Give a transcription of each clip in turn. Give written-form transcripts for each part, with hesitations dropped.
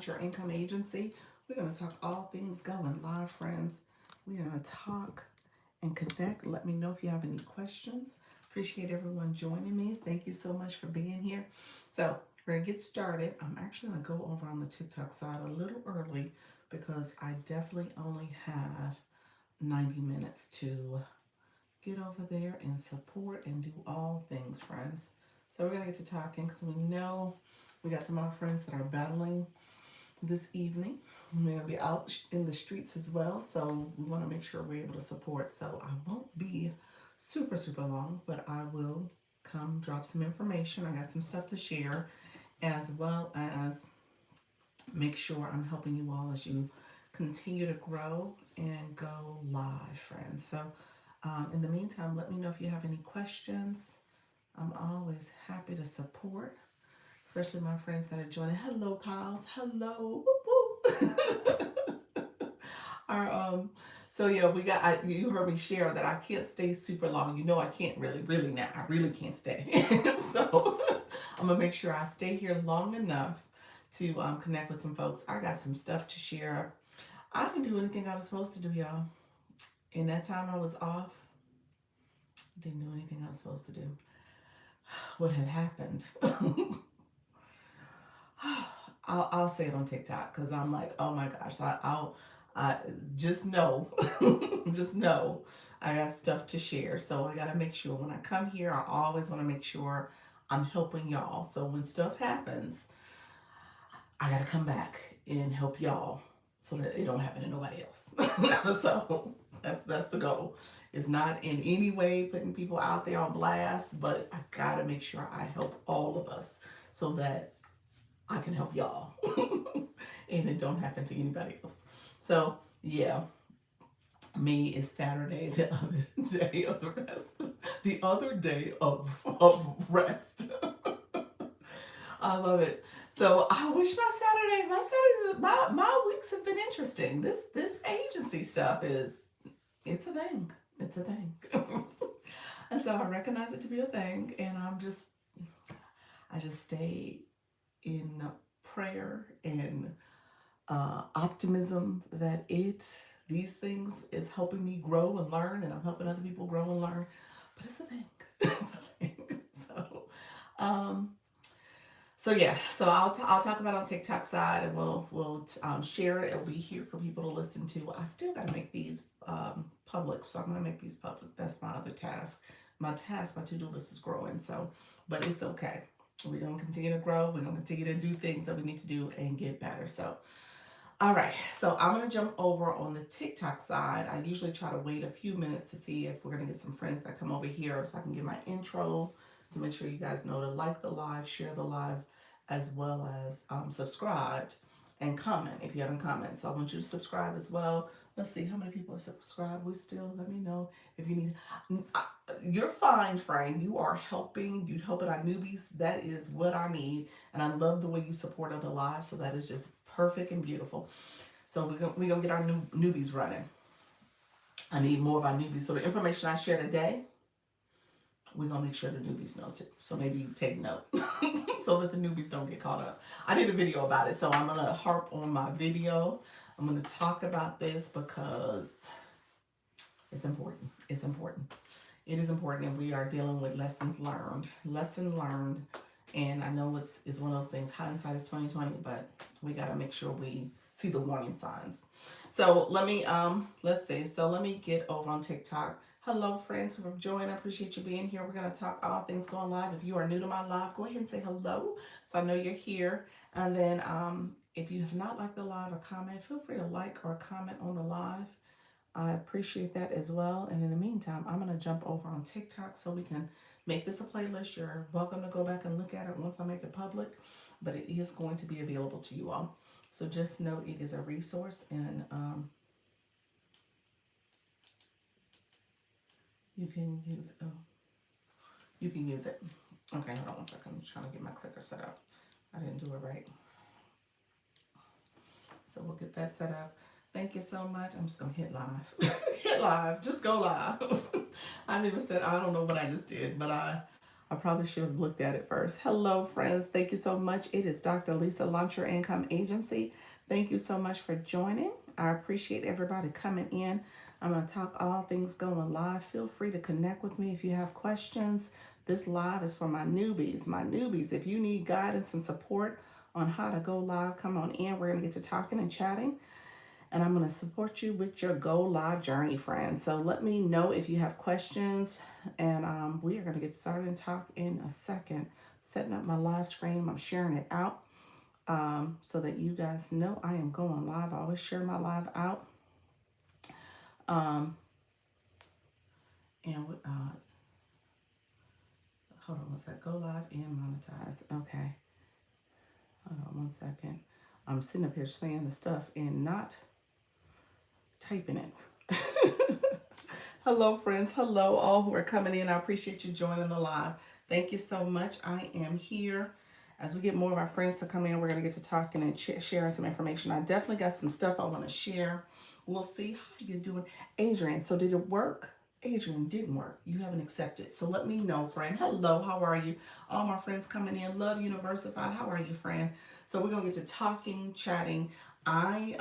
Launch Your Income Agency. We're going to talk all things going live, friends. We're going to talk and connect. Let me know if you have any questions. Appreciate everyone joining me. Thank you so much for being here. So, we're going to get started. I'm actually going to go over on the TikTok side a little early because I definitely only have 90 minutes to get over there and support and do all things, friends. So, we're going to get to talking because we know we got some of our friends that are battling this evening. We're going to be out in the streets as well. So we want to make sure we're able to support. So I won't be super, super long, but I will come drop some information. I got some stuff to share, as well as make sure I'm helping you all as you continue to grow and go live, friends. So in the meantime, let me know if you have any questions. I'm always happy to support, especially my friends that are joining. Hello, pals. Hello. Whoop, whoop. Our, so yeah, we got. You heard me share that I can't stay super long. You know, I can't really now. I really can't stay. So I'm gonna make sure I stay here long enough to connect with some folks. I got some stuff to share. I didn't do anything I was supposed to do, y'all. In that time I was off, didn't do anything I was supposed to do. What had happened? I'll say it on TikTok because I'm like, oh my gosh, I just know, just know I got stuff to share. So I got to make sure when I come here, I always want to make sure I'm helping y'all. So when stuff happens, I got to come back and help y'all so that it don't happen to nobody else. So that's the goal. It's not in any way putting people out there on blast, but I got to make sure I help all of us so that I can help y'all and it don't happen to anybody else. So yeah, me is Saturday, the other day of the rest. The other day of rest. I love it. So I wish my weeks have been interesting. This agency stuff is it's a thing. It's a thing. And so I recognize it to be a thing and I just stay in prayer and optimism that these things is helping me grow and learn, and I'm helping other people grow and learn. But it's a thing. It's a thing. Um, so yeah, so I'll talk about it on TikTok side, and we'll share it. It'll be here for people to listen to. I still got to make these public, so I'm gonna make these public. That's my other task. My task, my to-do list is growing. So, but it's okay. We're gonna continue to grow. We're gonna continue to do things that we need to do and get better. So, all right. So I'm gonna jump over on the TikTok side. I usually try to wait a few minutes to see if we're gonna get some friends that come over here, so I can get my intro to make sure you guys know to like the live, share the live, as well as subscribed and comment if you haven't commented. So I want you to subscribe as well. Let's see how many people are subscribed. We still, let me know if you need. You're fine, Frank. You are helping. You helping our newbies. That is what I need, and I love the way you support other lives. So that is just perfect and beautiful. So we're gonna get our newbies running. I need more of our newbies. So the information I share today, we're gonna make sure the newbies know too. So maybe you take note so that the newbies don't get caught up. I did a video about it, so I'm gonna harp on my video. I'm gonna talk about this because it's important. It's important. It is important, and we are dealing with lessons learned. Lesson learned, and I know it's one of those things. Hindsight is 2020, but we gotta make sure we see the warning signs. So let's see. So let me get over on TikTok. Hello, friends who have joined. I appreciate you being here. We're gonna talk all things going live. If you are new to my live, go ahead and say hello, so I know you're here. And then if you have not liked the live or comment, feel free to like or comment on the live. I appreciate that as well. And in the meantime, I'm going to jump over on TikTok so we can make this a playlist. You're welcome to go back and look at it once I make it public, but it is going to be available to you all. So just know it is a resource, and you can use you can use it. Okay, hold on one second. I'm trying to get my clicker set up. I didn't do it right. So we'll get that set up. Thank you so much. I'm just gonna hit live. Hit live. Just go live. I never said, I don't know what I just did, but I probably should have looked at it first. Hello, friends. Thank you so much. It is Dr. Lisa, Launch Your Income Agency. Thank you so much for joining. I appreciate everybody coming in. I'm going to talk all things going live. Feel free to connect with me if you have questions. This live is for my newbies. My newbies, if you need guidance and support on how to go live, come on in. We're going to get to talking and chatting, and I'm going to support you with your go live journey, friends. So let me know if you have questions, and we are going to get started and talk in a second. Setting up my live stream, I'm sharing it out so that you guys know I am going live. I always share my live out. Um, and hold on one sec. Go live and monetize. Okay. Hold on one second. I'm sitting up here saying the stuff and not typing it. Hello, friends. Hello, all who are coming in. I appreciate you joining the live. Thank you so much. I am here. As we get more of our friends to come in, we're going to get to talking and sharing some information. I definitely got some stuff I want to share. We'll see how you're doing. Adrian, so did it work? Adrian, didn't work. You haven't accepted. So let me know, friend. Hello, how are you? All my friends coming in. Love Universified. How are you, friend? So we're going to get to talking, chatting. I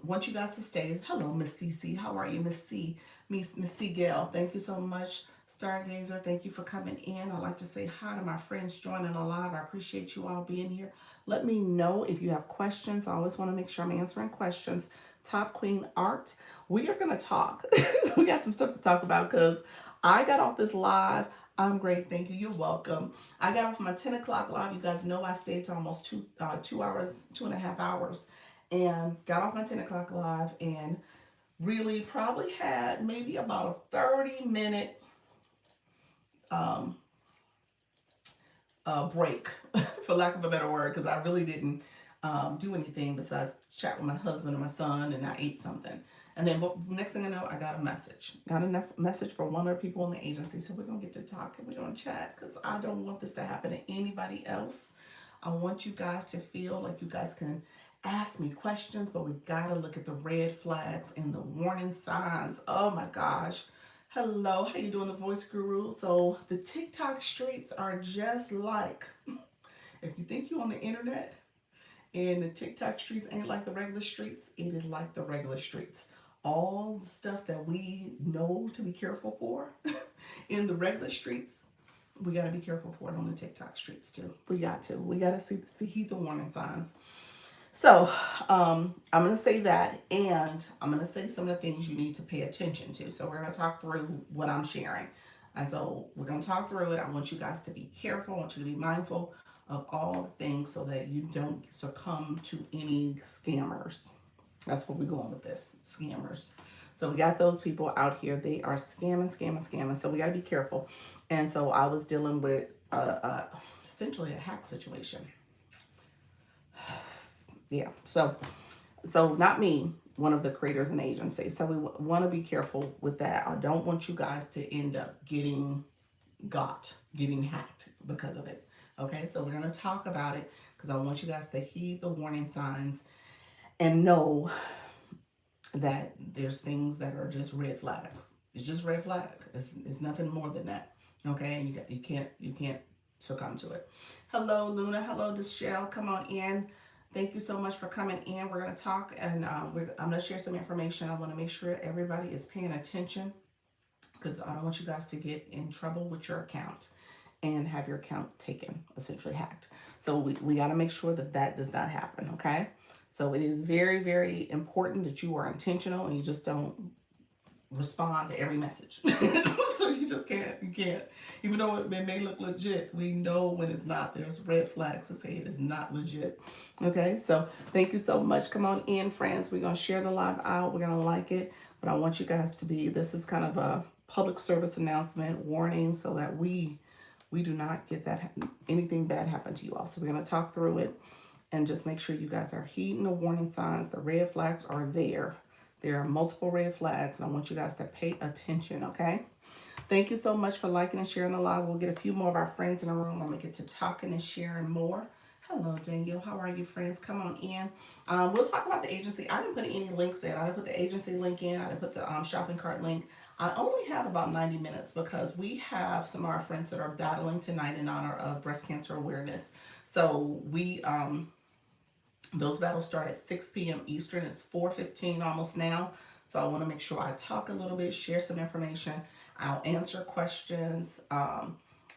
want you guys to stay. Hello, Miss CC. How are you, Miss C? Miss C Gail. Thank you so much. Stargazer, thank you for coming in. I'd like to say hi to my friends joining the live. I appreciate you all being here. Let me know if you have questions. I always want to make sure I'm answering questions. Top Queen Art, we are going to talk. We got some stuff to talk about because I got off this live. I'm great, thank you. You're welcome. I got off my 10 o'clock live. You guys know I stayed to almost 2.5 hours, and got off my 10 o'clock live and really probably had maybe about a 30-minute um, break, for lack of a better word, because I really didn't do anything besides chat with my husband and my son, and I ate something. And then next thing I know, I got a message. Got a message for one of the people in the agency. So we're going to get to talk and we're going to chat because I don't want this to happen to anybody else. I want you guys to feel like you guys can ask me questions, but we got to look at the red flags and the warning signs. Oh my gosh. Hello, how you doing, the voice guru? So the TikTok streets are just like, if you think you're on the internet and the TikTok streets ain't like the regular streets, it is like the regular streets. All the stuff that we know to be careful for in the regular streets, we got to be careful for it on the TikTok streets too. We got to heed the warning signs. So I'm going to say that, and I'm going to say some of the things you need to pay attention to. So we're going to talk through what I'm sharing. And so we're going to talk through it. I want you guys to be careful. I want you to be mindful of all the things so that you don't succumb to any scammers. That's where we're going with this, scammers. So we got those people out here. They are scamming. So we got to be careful. And so I was dealing with essentially a hack situation. Yeah, so not me, one of the creators and agencies. So we want to be careful with that. I don't want you guys to end up getting hacked because of it. Okay, so we're going to talk about it because I want you guys to heed the warning signs and know that there's things that are just red flags. It's just red flag. It's nothing more than that. Okay, and you can't succumb to it. Hello, Luna. Hello, Deshelle. Come on in. Thank you so much for coming in. We're going to talk, and I'm going to share some information. I want to make sure everybody is paying attention because I don't want you guys to get in trouble with your account and have your account taken, essentially hacked. So we got to make sure that does not happen, okay? So it is very, very important that you are intentional and you just don't respond to every message. So you can't. Even though it may look legit, we know when it's not. There's red flags to say it is not legit. Okay, so thank you so much. Come on in, friends. We're going to share the live out. We're going to like it. But I want you guys to this is kind of a public service announcement, warning, so that we do not get anything bad happen to you all. So we're going to talk through it and just make sure you guys are heeding the warning signs. The red flags are there. There are multiple red flags, and I want you guys to pay attention, okay? Thank you so much for liking and sharing the live. We'll get a few more of our friends in the room. I'm going to get to talking and sharing more. Hello, Daniel. How are you, friends? Come on in. We'll talk about the agency. I didn't put any links in. I didn't put the agency link in. I didn't put the shopping cart link. I only have about 90 minutes because we have some of our friends that are battling tonight in honor of breast cancer awareness. So those battles start at 6 p.m. Eastern. It's 4:15 almost now. So I want to make sure I talk a little bit, share some information. I'll answer questions.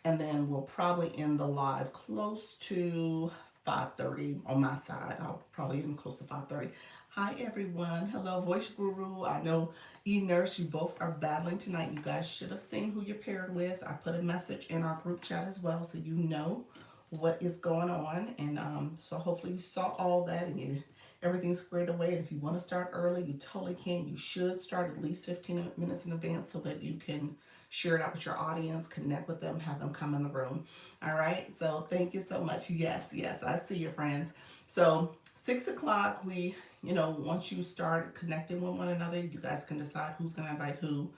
And then we'll probably end the live close to 5:30 on my side. I'll probably end close to 5:30. Hi everyone. Hello, Voice Guru. I know E-Nurse, you both are battling tonight. You guys should have seen who you're paired with. I put a message in our group chat as well so you know what is going on. And so hopefully you saw all that and everything's squared away. And if you want to start early, you totally can. You should start at least 15 minutes in advance so that you can share it out with your audience, connect with them, have them come in the room. All right. So thank you so much. Yes, I see your friends. So 6 o'clock, once you start connecting with one another, you guys can decide who's going to invite who.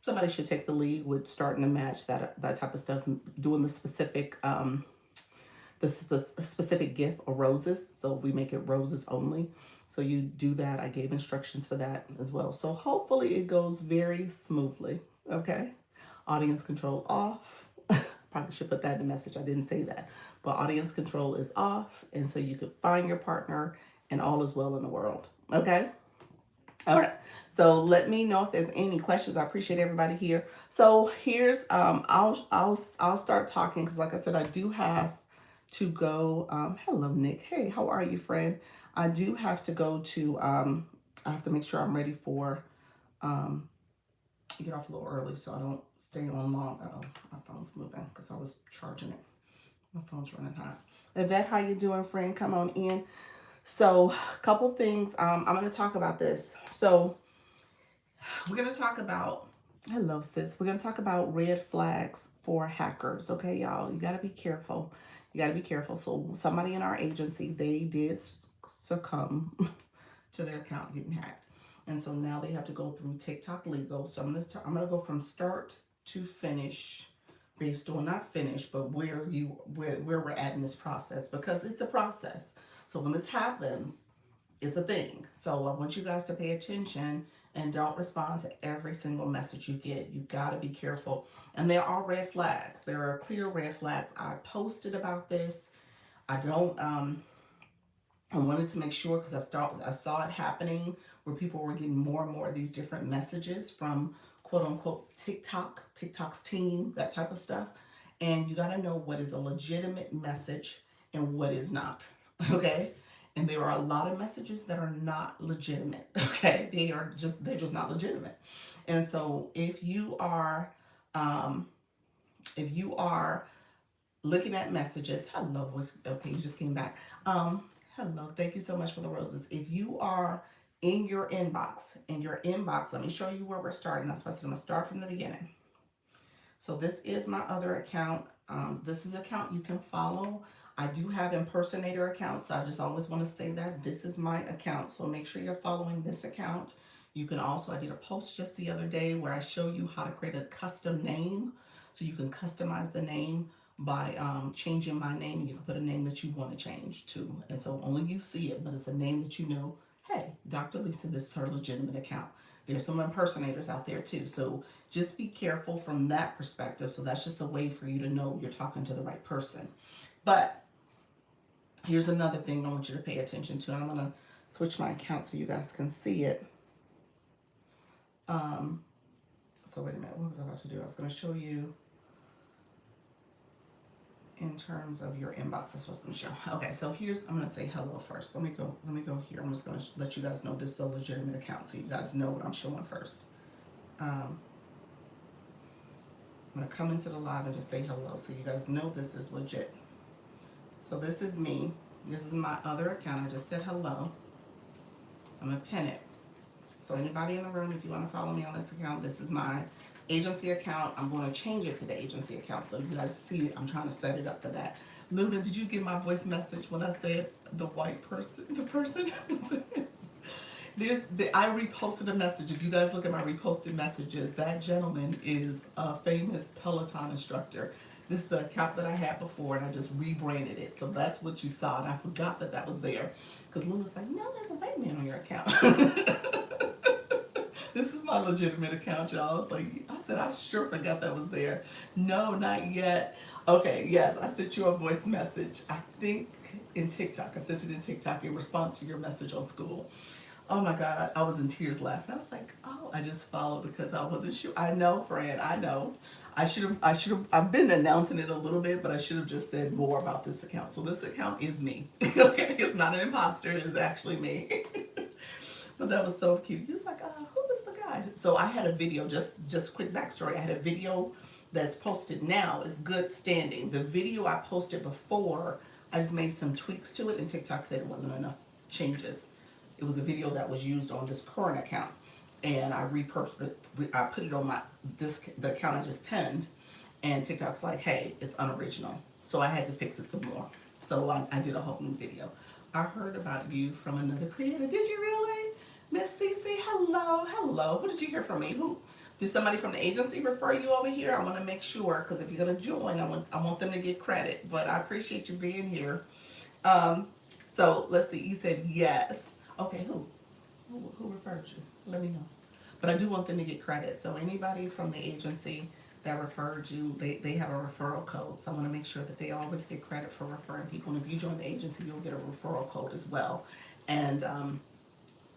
Somebody should take the lead with starting to match that type of stuff, doing the specific gift or roses. So we make it roses only. So you do that. I gave instructions for that as well. So hopefully it goes very smoothly. Okay. Audience control off. Probably should put that in the message. I didn't say that. But audience control is off. And so you can find your partner and all is well in the world. Okay. All right. So let me know if there's any questions. I appreciate everybody here. So here's I'll start talking because like I said, I do have to go. Hello, Nick. Hey, how are you, friend? I do have to go to I have to make sure I'm ready for get off a little early so I don't stay on long. Oh, my phone's moving because I was charging it. My phone's running hot. Yvette, how you doing, friend? Come on in. So, a couple things. I'm going to talk about this. So, we're going to talk about, hello, sis. We're going to talk about red flags for hackers. Okay, y'all. You got to be careful. You got to be careful. So, somebody in our agency, they did succumb to their account getting hacked. And so now they have to go through TikTok legal. So I'm gonna go from start to finish, based on not finish, but where we're at in this process, because it's a process. So when this happens, it's a thing. So I want you guys to pay attention and don't respond to every single message you get. You gotta be careful. And there are red flags. There are clear red flags. I posted about this. I wanted to make sure because I saw it happening where people were getting more and more of these different messages from quote unquote TikTok's team, that type of stuff. And you got to know what is a legitimate message and what is not. Okay. And there are a lot of messages that are not legitimate. Okay. They're just not legitimate. And so if you are looking at messages, hello, voice. Okay, you just came back. Hello, thank you so much for the roses. If you are in your inbox, let me show you where we're starting. That's why I said I'm gonna start from the beginning. So this is my other account. This is an account you can follow. I do have impersonator accounts. So I just always want to say that this is my account. So make sure you're following this account. You can also, I did a post just the other day where I show you how to create a custom name. So you can customize the name by changing my name. You can put a name that you want to change to. And so only you see it, but it's a name that you know, hey, Dr. Lisa, this is her legitimate account. There's some impersonators out there too. So just be careful from that perspective. So that's just a way for you to know you're talking to the right person. But here's another thing I want you to pay attention to. And I'm going to switch my account so you guys can see it. So wait a minute, what was I about to do? I was going to show you in terms of your inbox. That's what I was going to show. Okay, so I'm going to say hello first. Let me go here. I'm just going to let you guys know this is a legitimate account so you guys know what I'm showing first. I'm going to come into the live and just say hello so you guys know this is legit. So this is me. This is my other account. I just said hello. I'm going to pin it. So anybody in the room, if you want to follow me on this account, this is my agency account. I'm going to change it to the agency account so you guys see it. I'm trying to set it up for that. Luna, did you get my voice message when I said the white person, the person? I reposted a message. If you guys look at my reposted messages, that gentleman is a famous Peloton instructor. This is the account that I had before, and I just rebranded it. So that's what you saw, and I forgot that that was there. Because Lou was like, no, there's a white man on your account. This is my legitimate account, y'all. I was like, I said, I sure forgot that was there. No, not yet. Okay, yes, I sent you a voice message. I think in TikTok. I sent it in TikTok in response to your message on school. Oh my God, I was in tears laughing. I was like, oh, I just followed because I wasn't sure. I know, friend, I know. I've been announcing it a little bit, but I should have just said more about this account. So this account is me. Okay, it's not an imposter, it's actually me. But that was so cute. He was like, who was the guy? So I had a video, just quick backstory. I had a video that's posted now. It's good standing. The video I posted before, I just made some tweaks to it, and TikTok said it wasn't enough changes. It was a video that was used on this current account, and I repurposed it. I put it on the account I just pinned, and TikTok's like, hey, it's unoriginal. So I had to fix it some more. So I did a whole new video. I heard about you from another creator. Did you really? Miss Cece, hello, hello. Who did you hear from me? Who? Did somebody from the agency refer you over here? I want to make sure, because if you're going to join, I want them to get credit. But I appreciate you being here. So let's see. You said yes. Okay, who referred you? Let me know. But I do want them to get credit. So anybody from the agency that referred you, they have a referral code. So I want to make sure that they always get credit for referring people. And if you join the agency, you'll get a referral code as well. And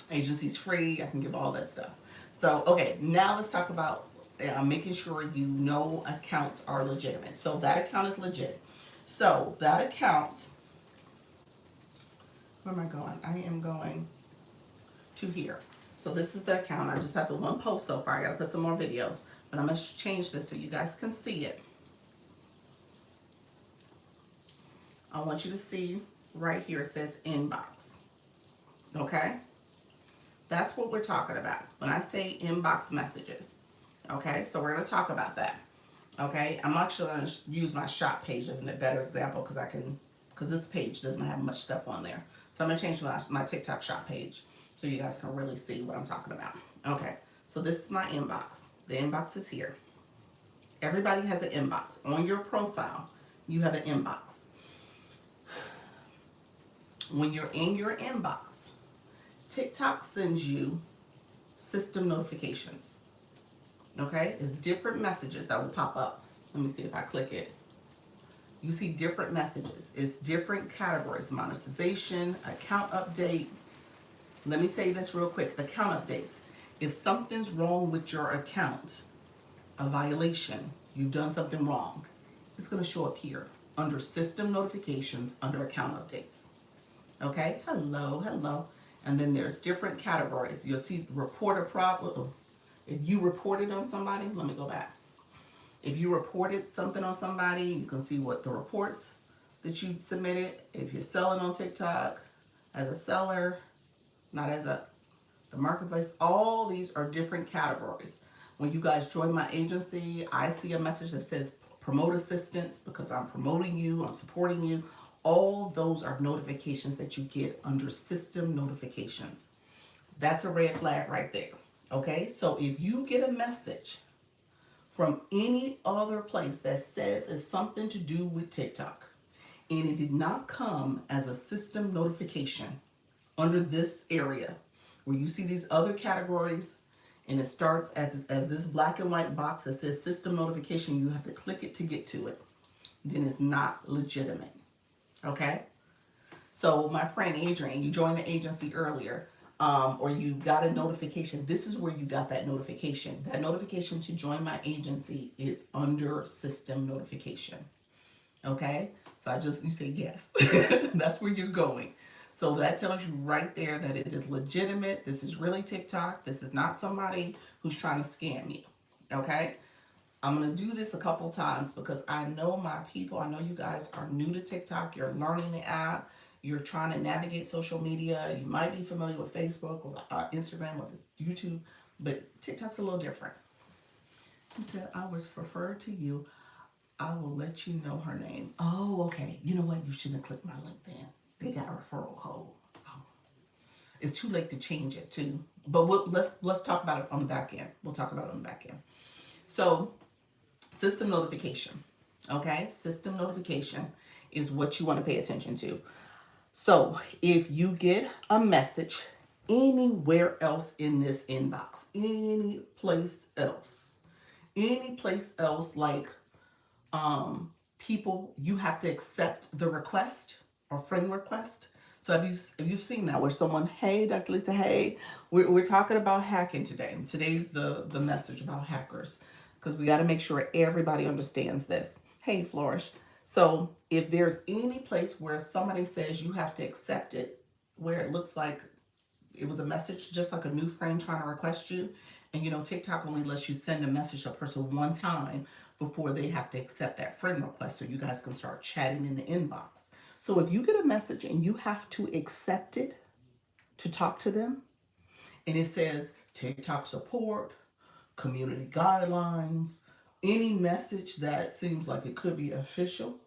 agency's free. I can give all that stuff. So, okay, now let's talk about making sure you know accounts are legitimate. So that account is legit. So that account, where am I going? I am going to here. So this is the account. I just have the one post so far. I gotta put some more videos, but I'm gonna change this so you guys can see it. I want you to see right here, it says inbox. Okay? That's what we're talking about when I say inbox messages. Okay, so we're going to talk about that. Okay, I'm actually going to use my shop page as a better example because this page doesn't have much stuff on there. So I'm going to change my TikTok shop page so you guys can really see what I'm talking about. Okay, so this is my inbox. The inbox is here. Everybody has an inbox. On your profile, you have an inbox. When you're in your inbox, TikTok sends you system notifications. Okay? It's different messages that will pop up. Let me see if I click it. You see different messages. It's different categories. Monetization, account update. Let me say this real quick. Account updates. If something's wrong with your account, a violation, you've done something wrong, it's going to show up here under system notifications under account updates. Okay? Hello, hello. And then there's different categories. You'll see report a problem. If you reported on somebody, let me go back. If you reported something on somebody, you can see what the reports that you submitted. If you're selling on TikTok as a seller, not as the marketplace, all these are different categories. When you guys join my agency, I see a message that says promote assistance because I'm promoting you, I'm supporting you. All those are notifications that you get under system notifications. That's a red flag right there. Okay, so if you get a message from any other place that says it's something to do with TikTok and it did not come as a system notification under this area where you see these other categories and it starts as this black and white box that says system notification, you have to click it to get to it, then it's not legitimate. Okay, so my friend Adrian, you joined the agency earlier, or you got a notification. This is where you got that notification. That notification to join my agency is under system notification. Okay, so you say yes. That's where you're going. So that tells you right there that it is legitimate. This is really TikTok. This is not somebody who's trying to scam you. Okay. I'm going to do this a couple times because I know my people, I know you guys are new to TikTok. You're learning the app. You're trying to navigate social media. You might be familiar with Facebook or Instagram or YouTube, but TikTok's a little different. He said, I was referred to you. I will let you know her name. Oh, okay. You know what? You shouldn't have clicked my link then. They got a referral code. Oh. It's too late to change it too. But let's talk about it on the back end. We'll talk about it on the back end. So, system notification. Okay, system notification is what you want to pay attention to. So if you get a message anywhere else in this inbox, any place else, like people, you have to accept the request or friend request. So have you seen that where someone, hey, Dr. Lisa, hey, we're talking about hacking today. Today's the message about hackers because we got to make sure everybody understands this. Hey, Flourish. So if there's any place where somebody says you have to accept it, where it looks like it was a message just like a new friend trying to request you, and TikTok only lets you send a message to a person one time before they have to accept that friend request so you guys can start chatting in the inbox. So if you get a message and you have to accept it to talk to them, and it says TikTok support, community guidelines, any message that seems like it could be official,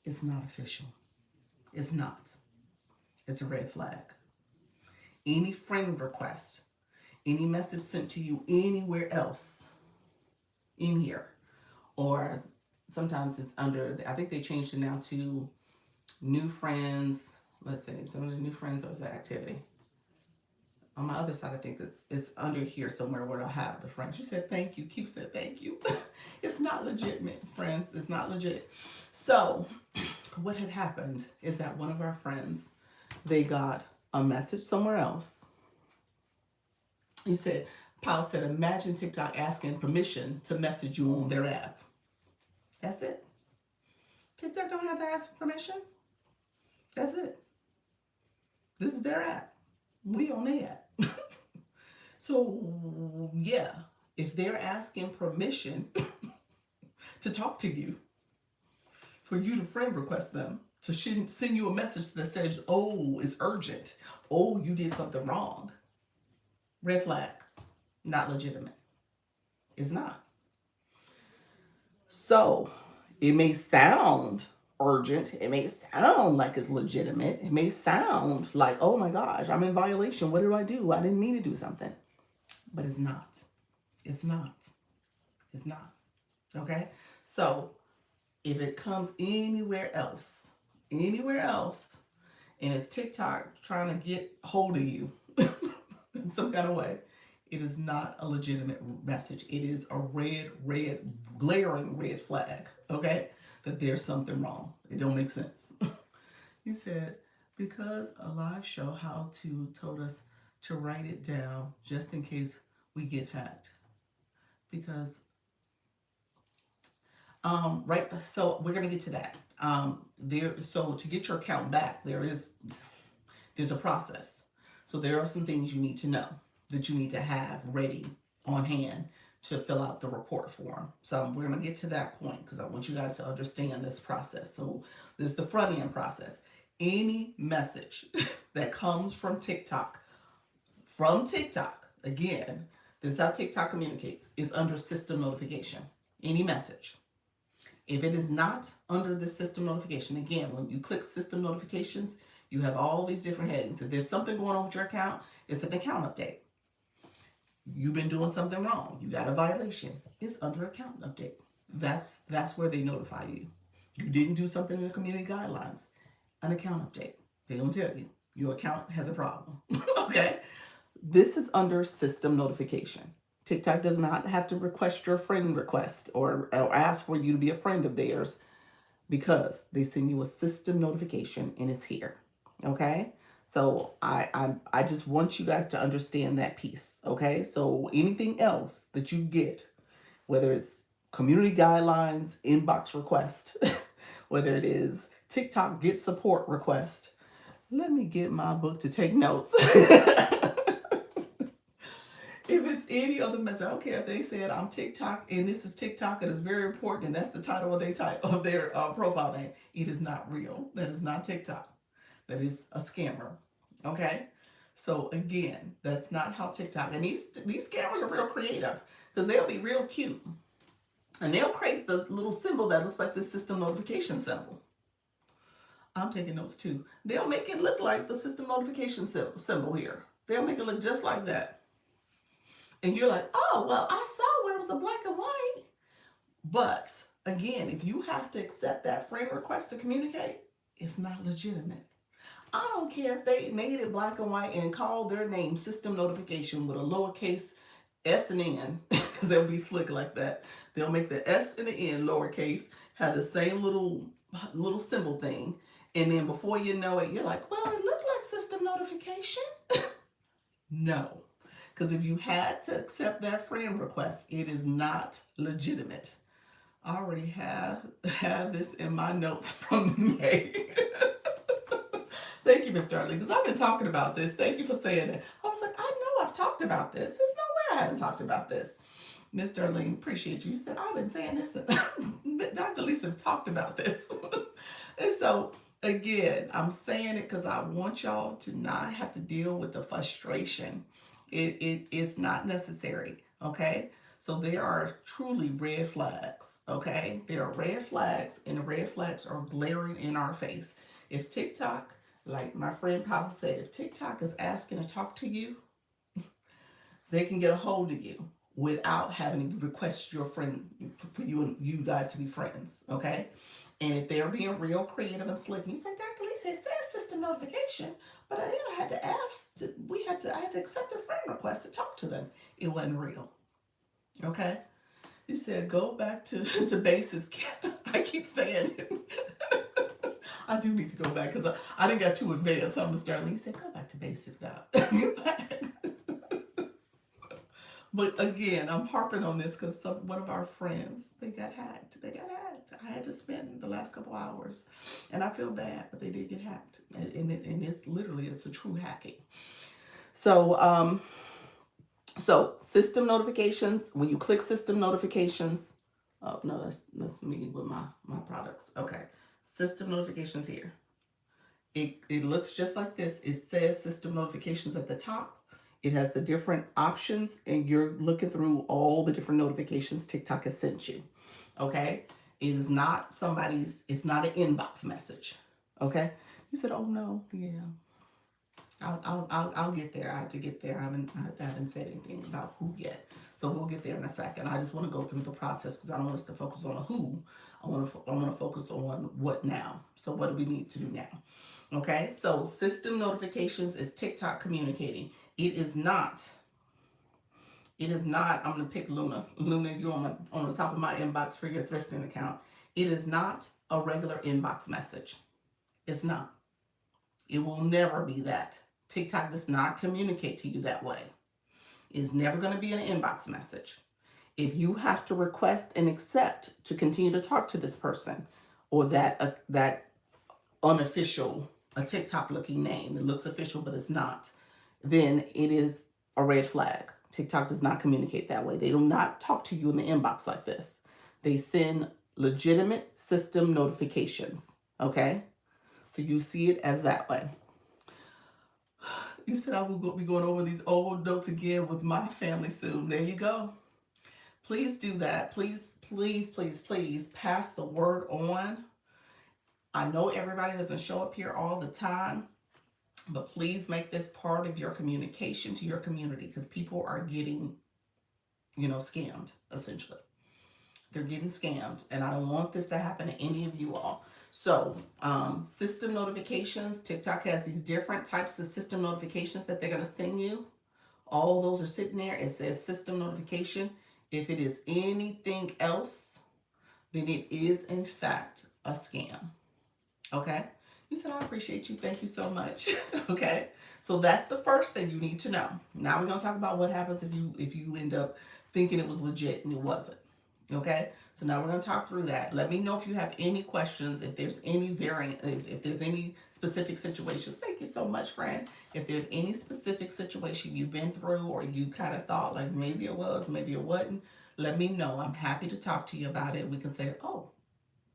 it's not official. It's not. It's a red flag. Any friend request, any message sent to you anywhere else in here, or sometimes it's under, I think they changed it now to new friends. Let's see, some of the new friends, or is that activity? On my other side, I think it's under here somewhere where I have the friends. You said thank you. Keep said thank you. It's not legitimate, friends. It's not legit. So what had happened is that one of our friends, they got a message somewhere else. He said, Paul said, imagine TikTok asking permission to message you on their app. That's it. TikTok don't have to ask permission. That's it. This is their app. We on their app. So yeah, if they're asking permission to talk to you, for you to friend request them, to send you a message that says, oh, it's urgent. Oh, you did something wrong. Red flag. Not legitimate. It's not. So it may sound urgent. It may sound like it's legitimate. It may sound like, oh my gosh, I'm in violation. What did I do? I didn't mean to do something. But it's not. It's not. It's not. Okay? So if it comes anywhere else, and it's TikTok trying to get hold of you in some kind of way, it is not a legitimate message. It is a glaring red flag, okay? That there's something wrong. It don't make sense. He said, because a live show how to told us to write it down just in case we get hacked. Because right, so we're gonna get to that. So to get your account back, there's a process. So there are some things you need to know that you need to have ready on hand to fill out the report form. So we're gonna get to that point because I want you guys to understand this process. So this is the front end process. Any message that comes from TikTok, again, this is how TikTok communicates, is under system notification. Any message. If it is not under the system notification, again, when you click system notifications, you have all these different headings. If there's something going on with your account, it's an account update. You've been doing something wrong. You got a violation. It's under account update. That's where they notify you. You didn't do something in the community guidelines. An account update. They don't tell you. Your account has a problem. Okay? This is under system notification. TikTok does not have to request your friend request or ask for you to be a friend of theirs because they send you a system notification and it's here. Okay? So I just want you guys to understand that piece. Okay? So anything else that you get, whether it's community guidelines, inbox request, whether it is TikTok get support request, let me get my book to take notes. If it's any other message, I don't care if they said I'm TikTok and this is TikTok and it's very important and that's the title of their profile name. It is not real. That is not TikTok. That is a scammer. Okay? So again, that's not how TikTok, and these scammers are real creative because they'll be real cute. And they'll create the little symbol that looks like the system notification symbol. I'm taking notes too. They'll make it look like the system notification symbol here. They'll make it look just like that. And you're like, oh, well, I saw where it was a black and white. But Again, if you have to accept that friend request to communicate, it's not legitimate. I don't care if they made it black and white and called their name system notification with a lowercase s and n, because they'll be slick like that. They'll make the s and the n lowercase, have the same little symbol thing, and then before you know it, you're like, well, it looked like system notification. No, because if you had to accept that friend request, it is not legitimate. I already have this in my notes from May. Thank you, Miss Darling, because I've been talking about this. Thank you for saying it. I was like, I know I've talked about this. There's no way I haven't talked about this. Miss Darling, appreciate you. You said I've been saying this. Dr. Lisa talked about this. And so again, I'm saying it because I want y'all to not have to deal with the frustration. It's not necessary. Okay. So there are truly red flags. Okay. There are red flags, and the red flags are glaring in our face. If TikTok, like my friend Papa said, if TikTok is asking to talk to you, they can get a hold of you without having to request your friend for you and you guys to be friends. Okay. And if they're being real creative and slick, and you say, Dr. Lisa, it says system notification, but I had to ask, I had to accept their friend request to talk to them. It wasn't real. Okay. He said, go back to basics. I keep saying it. I do need to go back because I didn't get too advanced. I'm Sterling. He said, go back to basics now. But again, I'm harping on this because one of our friends, they got hacked. They got hacked. I had to spend the last couple hours, and I feel bad, but they did get hacked, and it's literally, it's a true hacking. So so system notifications. When you click system notifications, oh no, that's me with my products. Okay, system notifications here. It looks just like this. It says system notifications at the top. It has the different options, and you're looking through all the different notifications TikTok has sent you. Okay, it is not it's not an inbox message. Okay, you said, oh no, yeah. I'll get there. I have to get there. I haven't said anything about who yet, so we'll get there in a second. I just want to go through the process because I don't want us to focus on a who. I want to focus on what now. So what do we need to do now? Okay. So system notifications is TikTok communicating. It is not. It is not. I'm gonna pick Luna. Luna, you're on the top of my inbox for your thrifting account. It is not a regular inbox message. It's not. It will never be that. TikTok does not communicate to you that way. It's never going to be an inbox message. If you have to request and accept to continue to talk to this person, or that unofficial, a TikTok looking name, it looks official but it's not, then it is a red flag. TikTok does not communicate that way. They do not talk to you in the inbox like this. They send legitimate system notifications. Okay? So you see it as that way. You said I will be going over these old notes again with my family soon. There you go. Please do that. Please, please, please, please pass the word on. I know everybody doesn't show up here all the time, but please make this part of your communication to your community, because people are getting, scammed, essentially. They're getting scammed, and I don't want this to happen to any of you all. So system notifications, TikTok has these different types of system notifications that they're going to send you. All those are sitting there. It says system notification. If it is anything else, then it is in fact a scam. Okay? You said, I appreciate you. Thank you so much. Okay? So that's the first thing you need to know. Now we're going to talk about what happens if you end up thinking it was legit and it wasn't. Okay, so now we're going to talk through that. Let me know if you have any questions, if there's any variant, if there's any specific situations. Thank you so much, friend. If there's any specific situation you've been through, or you kind of thought like maybe it was, maybe it wasn't, let me know. I'm happy to talk to you about it. We can say, oh,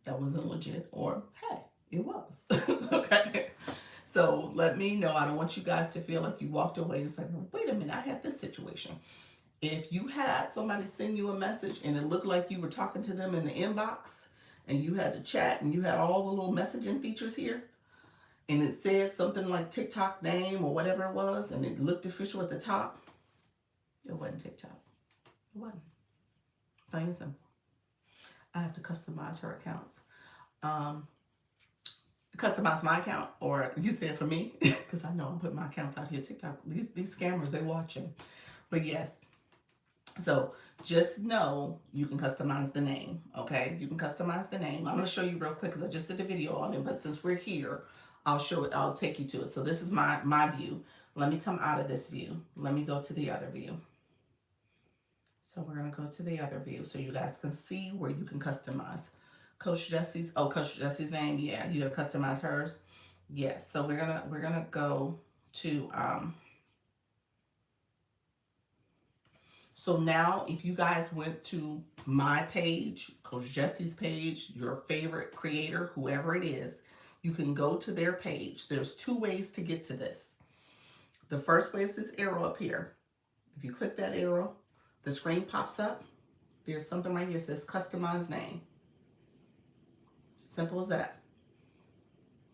that wasn't legit, or hey, it was. Okay, so let me know. I don't want you guys to feel like you walked away. It's like, well, wait a minute, I had this situation. If you had somebody send you a message and it looked like you were talking to them in the inbox, and you had to chat and you had all the little messaging features here, and it said something like TikTok name or whatever it was, and it looked official at the top, it wasn't TikTok. It wasn't. Plain and simple. I have to customize her accounts. Um, Customize my account, or you said for me, because I know I'm putting my accounts out here. TikTok, these scammers, they watching. But yes, so just know you can customize the name. Okay, you can customize the name. I'm going to show you real quick because I just did a video on it. But since we're here, I'll show it. I'll take you to it. So this is my view. Let me come out of this view. Let me go to the other view. So we're gonna go to the other view so you guys can see where you can customize. Coach Jesse's name, yeah, you gotta customize hers. Yes, so we're gonna go to so now if you guys went to my page, Coach Jesse's page, your favorite creator, whoever it is, you can go to their page. There's two ways to get to this. The first way is this arrow up here. If you click that arrow, the screen pops up. There's something right here that says customize name. Simple as that.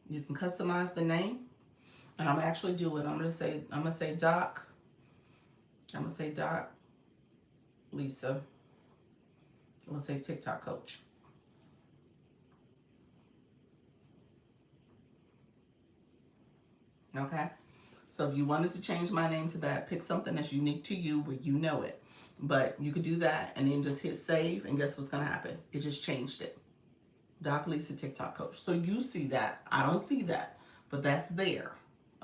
You can customize the name, and I'm actually do it. I'm gonna say Doc. I'm gonna say Doc Lisa. I'm gonna say TikTok coach. Okay. So if you wanted to change my name to that, pick something that's unique to you where you know it. But you could do that and then just hit save, and guess what's gonna happen? It just changed it. Doc Lisa TikTok coach. So you see that. I don't see that, but that's there.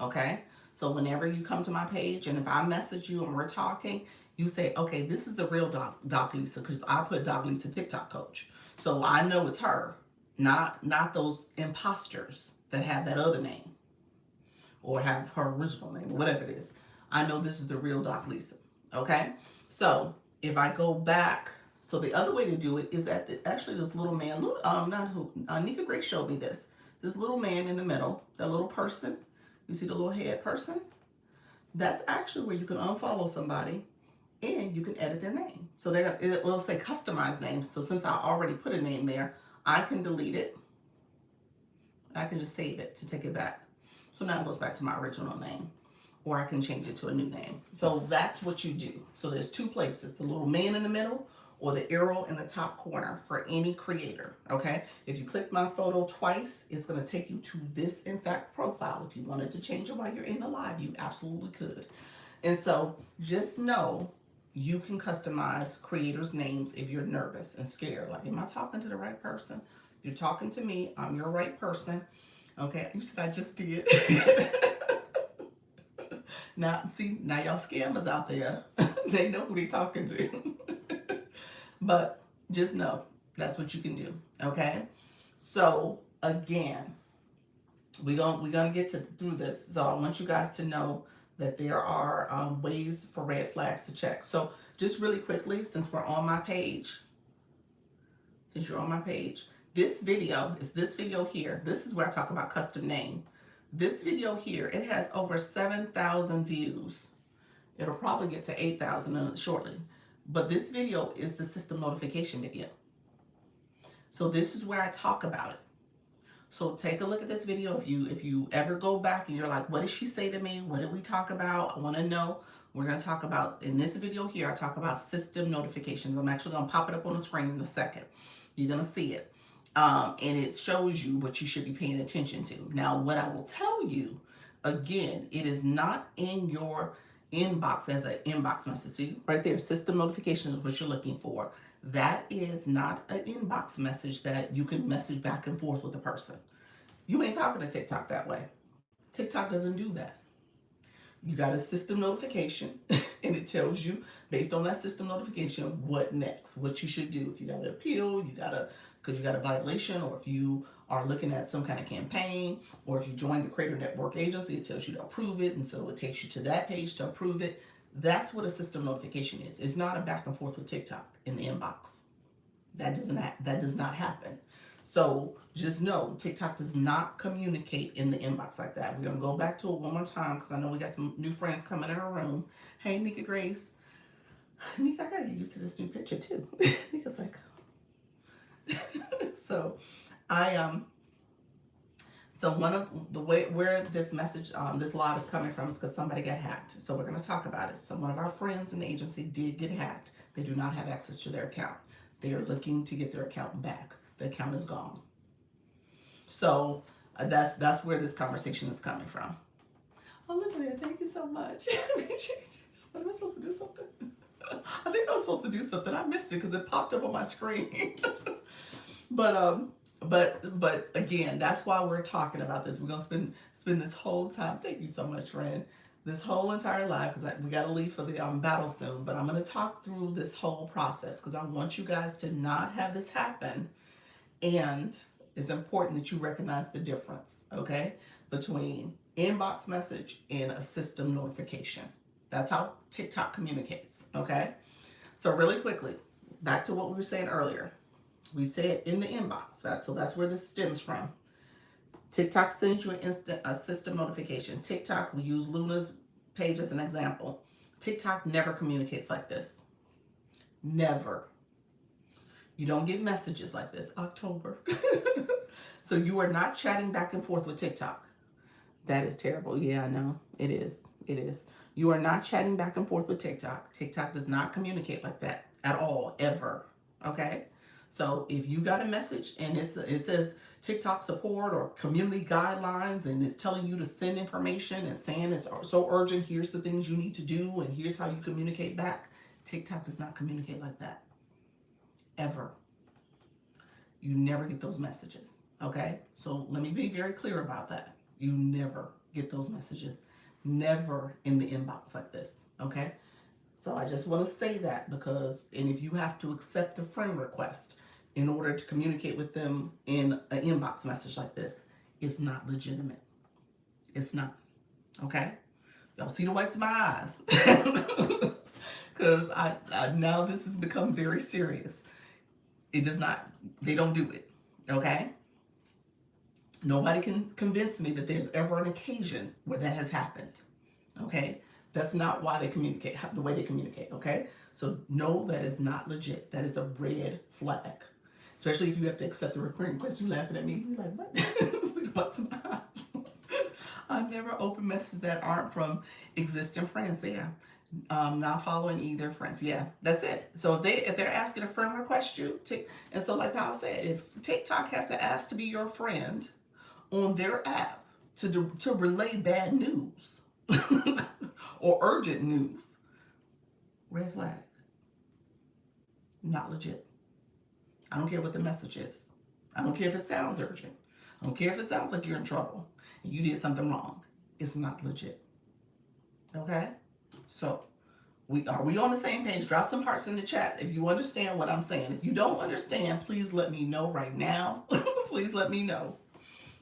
Okay. So whenever you come to my page and if I message you and we're talking, you say, okay, this is the real Doc Lisa, because I put Doc Lisa TikTok coach. So I know it's her, not those imposters that have that other name or have her original name or whatever it is. I know this is the real Doc Lisa. Okay. So if I go back, so the other way to do it is that actually this little man, not who, Nika Grace showed me this. This little man in the middle, that little person, you see the little head person? That's actually where you can unfollow somebody and you can edit their name. So it will say customize names. So since I already put a name there, I can delete it. I can just save it to take it back. So now it goes back to my original name, or I can change it to a new name. So that's what you do. So there's two places, the little man in the middle or the arrow in the top corner for any creator, okay? If you click my photo twice, it's gonna take you to this, in fact, profile. If you wanted to change it while you're in the live, you absolutely could. And so just know you can customize creators' names if you're nervous and scared. Like, am I talking to the right person? You're talking to me, I'm your right person. Okay, you said I just did. Now, see, now y'all scammers out there, they know who they talking to. But just know that's what you can do. Okay, so again, we're gonna get through this. So I want you guys to know that there are ways for red flags to check. So just really quickly, since we're on my page, since you're on my page, this video is this video here. This is where I talk about custom name. This video here, it has over 7,000 views. It'll probably get to 8,000 shortly. But this video is the system notification video. So this is where I talk about it. So take a look at this video. If you ever go back and you're like, what did she say to me? What did we talk about? I want to know. We're going to talk about, in this video here, I talk about system notifications. I'm actually going to pop it up on the screen in a second. You're going to see it. And it shows you what you should be paying attention to. Now, what I will tell you, again, it is not in your inbox as an inbox message. See, right there, system notification is what you're looking for. That is not an inbox message that you can message back and forth with a person. You ain't talking to TikTok that way. TikTok doesn't do that. You got a system notification and it tells you based on that system notification what next, what you should do. If you got an appeal, because you got a violation, or if you are looking at some kind of campaign, or if you join the Creator Network Agency, it tells you to approve it, and so it takes you to that page to approve it. That's what a system notification is. It's not a back and forth with TikTok in the inbox. That does not happen. So just know TikTok does not communicate in the inbox like that. We're gonna go back to it one more time because I know we got some new friends coming in our room. Hey, Nika Grace. Nika, I gotta get used to this new picture too. Nika's like, so so one of the way where this message, this live is coming from is because somebody got hacked. So we're going to talk about it. So one of our friends in the agency did get hacked. They do not have access to their account. They are looking to get their account back. The account is gone. So that's where this conversation is coming from. Oh, look at it. Thank you so much. Am I supposed to do something? I think I was supposed to do something. I missed it because it popped up on my screen. but but again, that's why we're talking about this. We're gonna spend this whole time. Thank you so much, friend. This whole entire live, because we got to leave for the battle soon. But I'm gonna talk through this whole process because I want you guys to not have this happen. And it's important that you recognize the difference, okay, between inbox message and a system notification. That's how TikTok communicates, okay? So really quickly, back to what we were saying earlier. We said in the inbox. That's where this stems from. TikTok sends you a system notification. TikTok, we use Luna's page as an example. TikTok never communicates like this. Never. You don't get messages like this. October. So you are not chatting back and forth with TikTok. That is terrible. Yeah, I know. It is. It is. You are not chatting back and forth with TikTok. TikTok does not communicate like that at all, ever. Okay? So if you got a message and it says TikTok support or community guidelines and it's telling you to send information and saying it's so urgent, here's the things you need to do and here's how you communicate back, TikTok does not communicate like that. Ever. You never get those messages. Okay? So let me be very clear about that. You never get those messages. Never in the inbox like this. Okay? So I just want to say that because, and if you have to accept the friend request in order to communicate with them in an inbox message like this, it's not legitimate. It's not. Okay? Y'all see the whites of my eyes. Because I now this has become very serious. It does not, they don't do it. Okay? Nobody can convince me that there's ever an occasion where that has happened. Okay? That's not why they communicate, the way they communicate. Okay? So no, that is not legit. That is a red flag. Especially if you have to accept the recurring request. You're laughing at me. You're like, what? What's my eyes? I never open messages that aren't from existing friends. Yeah. Not following either friends. Yeah, that's it. So if they're asking a friend request you, and so like Paul said, if TikTok has to ask to be your friend on their app to relay bad news or urgent news, red flag. Not legit. I don't care what the message is. I don't care if it sounds urgent. I don't care if it sounds like you're in trouble and you did something wrong. It's not legit. Okay? So, are we on the same page? Drop some hearts in the chat if you understand what I'm saying. If you don't understand, please let me know right now. Please let me know.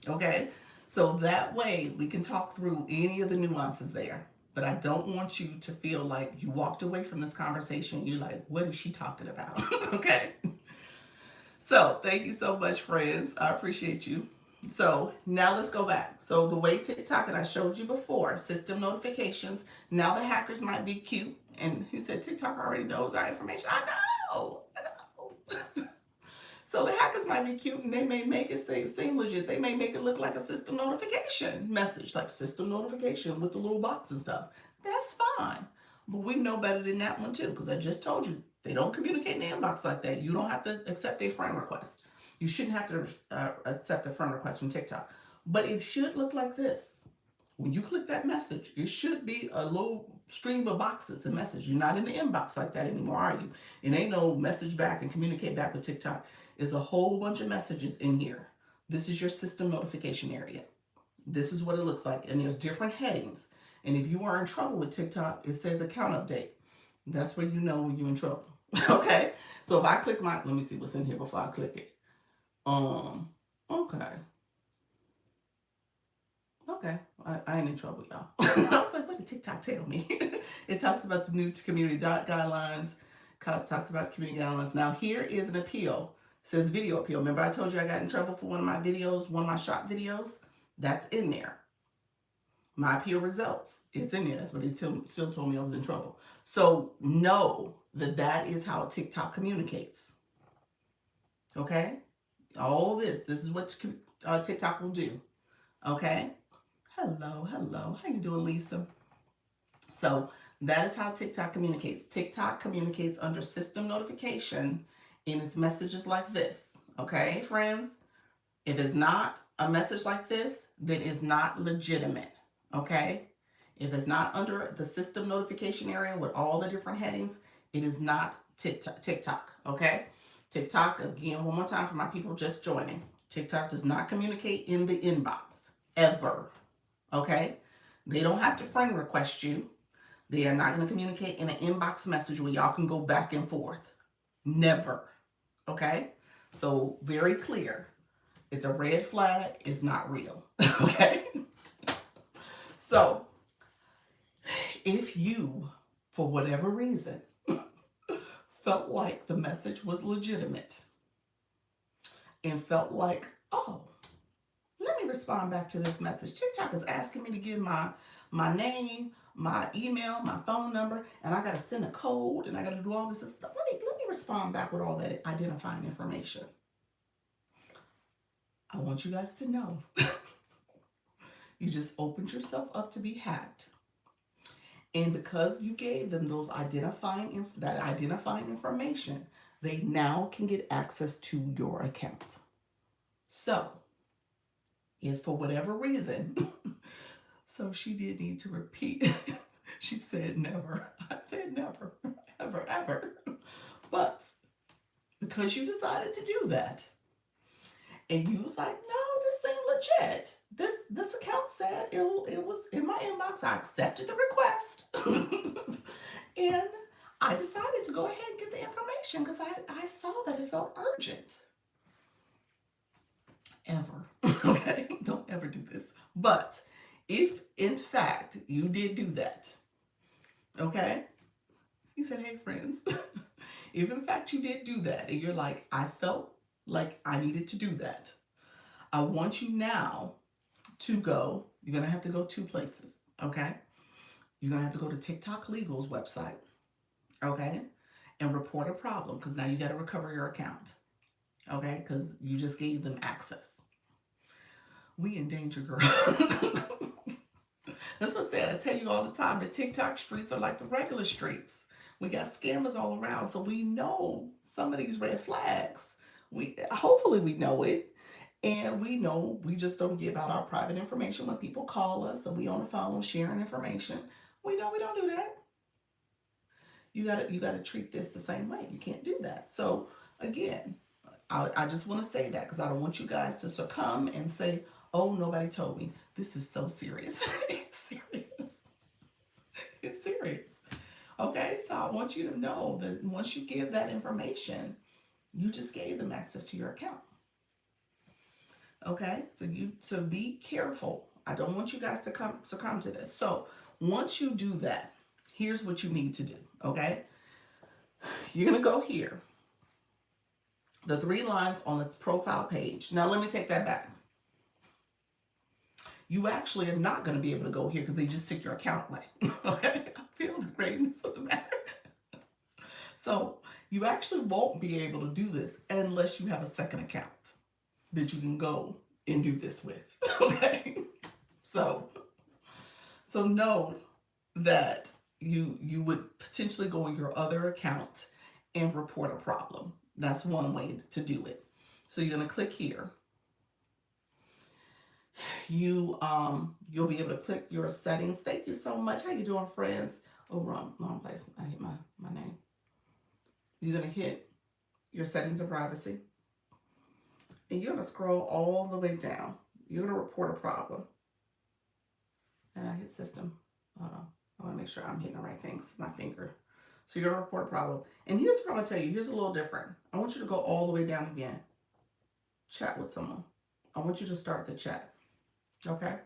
Okay? So that way we can talk through any of the nuances there. But I don't want you to feel like you walked away from this conversation. You're like, what is she talking about? Okay? So thank you so much, friends. I appreciate you. So now let's go back. So the way TikTok, and I showed you before, system notifications. Now the hackers might be cute. And he said TikTok already knows our information. I know. So the hackers might be cute and they may make it seem legit. They may make it look like a system notification message, like system notification with the little box and stuff. That's fine. But we know better than that one too, because I just told you, they don't communicate in the inbox like that. You don't have to accept a friend request. You shouldn't have to accept a friend request from TikTok. But it should look like this. When you click that message, it should be a little stream of boxes and message. You're not in the inbox like that anymore, are you? It ain't no message back and communicate back with TikTok. There's a whole bunch of messages in here. This is your system notification area. This is what it looks like. And there's different headings. And if you are in trouble with TikTok, it says account update. That's where you know when you're in trouble. Okay? So if I click let me see what's in here before I click it. Okay. Okay, I ain't in trouble, y'all. I was like, what did TikTok tell me? It talks about the new community guidelines. Talks about community guidelines. Now here is an appeal. It says video appeal. Remember I told you I got in trouble for one of my videos, one of my shop videos? That's in there. My appeal results. It's in there. That's what he still told me I was in trouble. So know that is how TikTok communicates. Okay? All this is what TikTok will do. Okay? Hello. How you doing, Lisa? So that is how TikTok communicates. TikTok communicates under system notification And it's messages like this. Okay, friends? If it's not a message like this, then it's not legitimate. Okay? If it's not under the system notification area with all the different headings, it is not TikTok. Okay? TikTok, again, one more time for my people just joining. TikTok does not communicate in the inbox ever. Okay? They don't have to friend request you. They are not going to communicate in an inbox message where y'all can go back and forth. Never. Okay? So, very clear. It's a red flag. It's not real. Okay? So, if you, for whatever reason, felt like the message was legitimate and felt like, oh, let me respond back to this message. TikTok is asking me to give my name, my email, my phone number, and I got to send a code and I got to do all this stuff. Let me respond back with all that identifying information. I want you guys to know you just opened yourself up to be hacked. And because you gave them those identifying information, they now can get access to your account. So, if for whatever reason, so she did need to repeat. She said never. I said never, ever, ever. But because you decided to do that, and you was like, no, this ain't legit. This account said it was in my inbox. I accepted the request. And I decided to go ahead and get the information because I saw that it felt urgent. Ever. Okay? Don't ever do this. But if in fact you did do that, okay? He said, hey friends, if in fact you did do that and you're like, I felt like I needed to do that, I want you now to go, you're going to have to go 2 places, okay? You're going to have to go to TikTok Legal's website, okay? And report a problem because now you got to recover your account, okay? Because you just gave them access. We in danger, girl. That's what I said. I tell you all the time, the TikTok streets are like the regular streets. We got scammers all around, so we know some of these red flags. Hopefully we know it, and we know we just don't give out our private information when people call us and we on the phone sharing information. We know we don't do that. You gotta treat this the same way. You can't do that. So again, I just want to say that because I don't want you guys to succumb and say, oh, nobody told me. This is so serious. It's serious. It's serious. Okay, so I want you to know that once you give that information, you just gave them access to your account. Okay, so be careful. I don't want you guys to succumb to this. So once you do that, here's what you need to do. Okay, you're gonna go here. The 3 lines on the profile page. Now let me take that back. You actually are not going to be able to go here because they just took your account away. Okay, I feel the greatness of the matter. So you actually won't be able to do this unless you have a second account that you can go and do this with. Okay, so know that you would potentially go on your other account and report a problem. That's one way to do it. So you're going to click here. You'll be able to click your settings. Thank you so much. How you doing, friends? Oh, wrong place. I hit my name. You're going to hit your settings of privacy. And you're going to scroll all the way down. You're going to report a problem. And I hit system. Hold on. I want to make sure I'm hitting the right things. My finger. So you're going to report a problem. And here's what I'm going to tell you. Here's a little different. I want you to go all the way down again. Chat with someone. I want you to start the chat. Okay?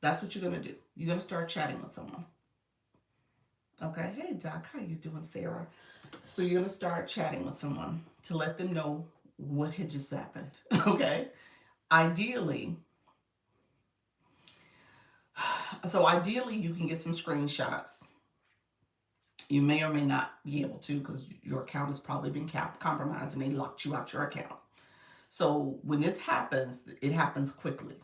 That's what you're going to do. You're going to start chatting with someone. Okay? Hey, Doc. How you doing, Sarah? So you're going to start chatting with someone to let them know what had just happened. Okay? Ideally, you can get some screenshots. You may or may not be able to because your account has probably been compromised and they locked you out your account. So when this happens, it happens quickly.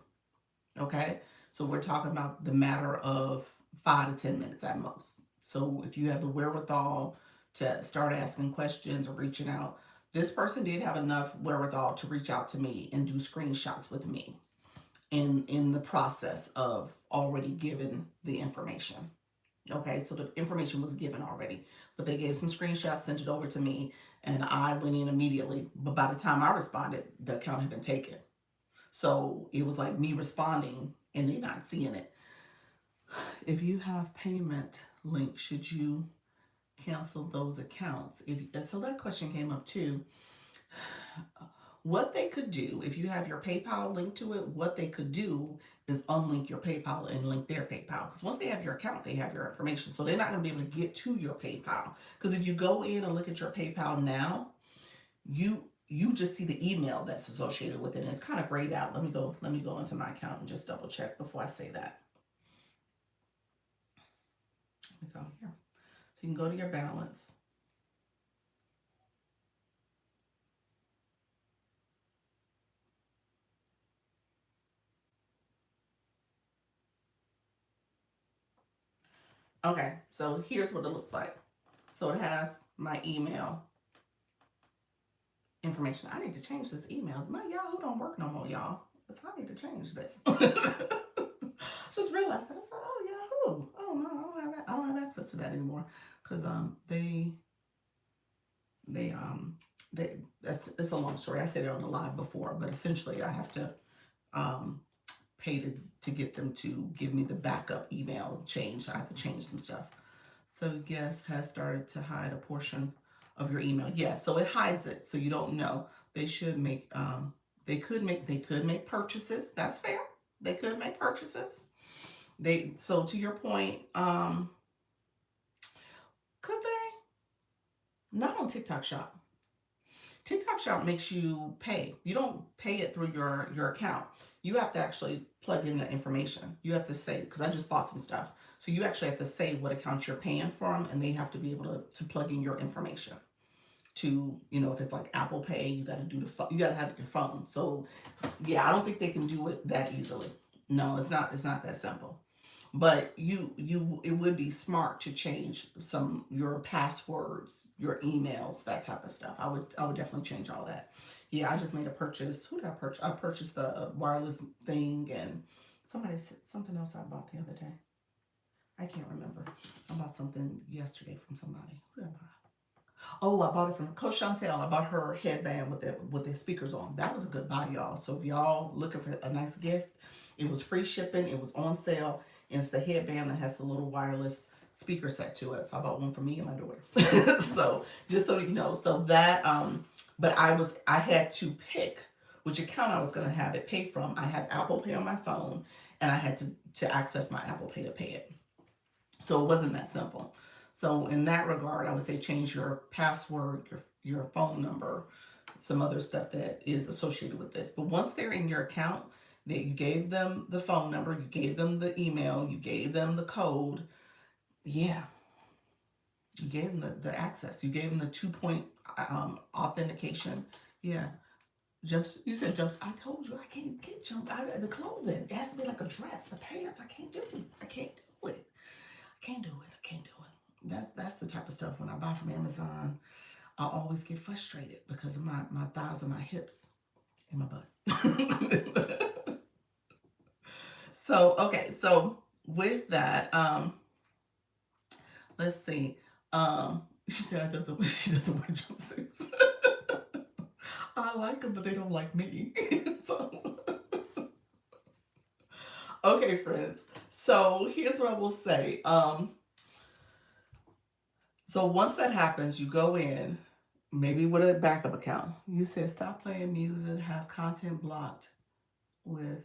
Okay? So we're talking about the matter of 5 to 10 minutes at most. So if you have the wherewithal to start asking questions or reaching out, This person did have enough wherewithal to reach out to me and do screenshots with me in the process of already giving the information. Okay, so the information was given already, but they gave some screenshots, sent it over to me, and I went in immediately. But by the time I responded, the account had been taken. So it was like me responding and they not seeing it. If you have payment links, should you cancel those accounts? If so, that question came up too. What they could do, if you have your PayPal linked to it, what they could do is unlink your PayPal and link their PayPal. Because once they have your account, they have your information. So they're not going to be able to get to your PayPal. Because if you go in and look at your PayPal now, you just see the email that's associated with it. And it's kind of grayed out. Let me go into my account and just double check before I say that. Let me go here. So you can go to your balance. Okay, so here's what it looks like. So it has my email information. I need to change this email. My Yahoo don't work no more, y'all. So I need to change this. Just realized that I was like, oh Yahoo. Oh no, I don't have access to that anymore because they that's it's a long story. I said it on the live before, but essentially I have to um pay to get them to give me the backup email change. I have to change some stuff. So yes, has started to hide a portion of your email. Yeah, so it hides it, so you don't know. They should make they could make purchases. That's fair. They could make purchases. So to your point, could they? Not on TikTok Shop. TikTok Shop makes you pay. You don't pay it through your account. You have to actually plug in the information. You have to say, because I just bought some stuff. So you actually have to say what account you're paying from, and they have to be able to plug in your information. To, if it's like Apple Pay, you got to you got to have your phone. So yeah, I don't think they can do it that easily. No, it's not that simple. But it would be smart to change some your passwords, your emails, that type of stuff. I would definitely change all that. Yeah, I just made a purchase. Who did I purchase? I purchased the wireless thing, and somebody said something else I bought the other day. I can't remember. I bought something yesterday from somebody. Who did I buy? Oh, I bought it from Coach Chantel. I bought her headband with the speakers on. That was a good buy, y'all. So if y'all looking for a nice gift, it was free shipping. It was on sale, and it's the headband that has the little wireless speaker set to it. So I bought one for me and my daughter. So just so you know, so that but I had to pick which account I was going to have it pay from. I had Apple Pay on my phone, and I had to access my Apple Pay to pay it. So it wasn't that simple. So in that regard, I would say change your password, your phone number, some other stuff that is associated with this. But once they're in your account, that you gave them the phone number, you gave them the email, you gave them the code. Yeah, you gave them the access. You gave them the 2 point authentication. Yeah. Jumps. You said jumps. I told you I can't get jump out of the clothing. It has to be like a dress, the pants. I can't do it. I can't do it. I can't do it. I can't do it. That's the type of stuff when I buy from Amazon, I always get frustrated because of my thighs and my hips and my butt. So okay, so with that, let's see. She said she doesn't wear jumpsuits. I like them, but they don't like me. So okay, friends. So here's what I will say. So once that happens, you go in, maybe with a backup account. You said stop playing music, have content blocked with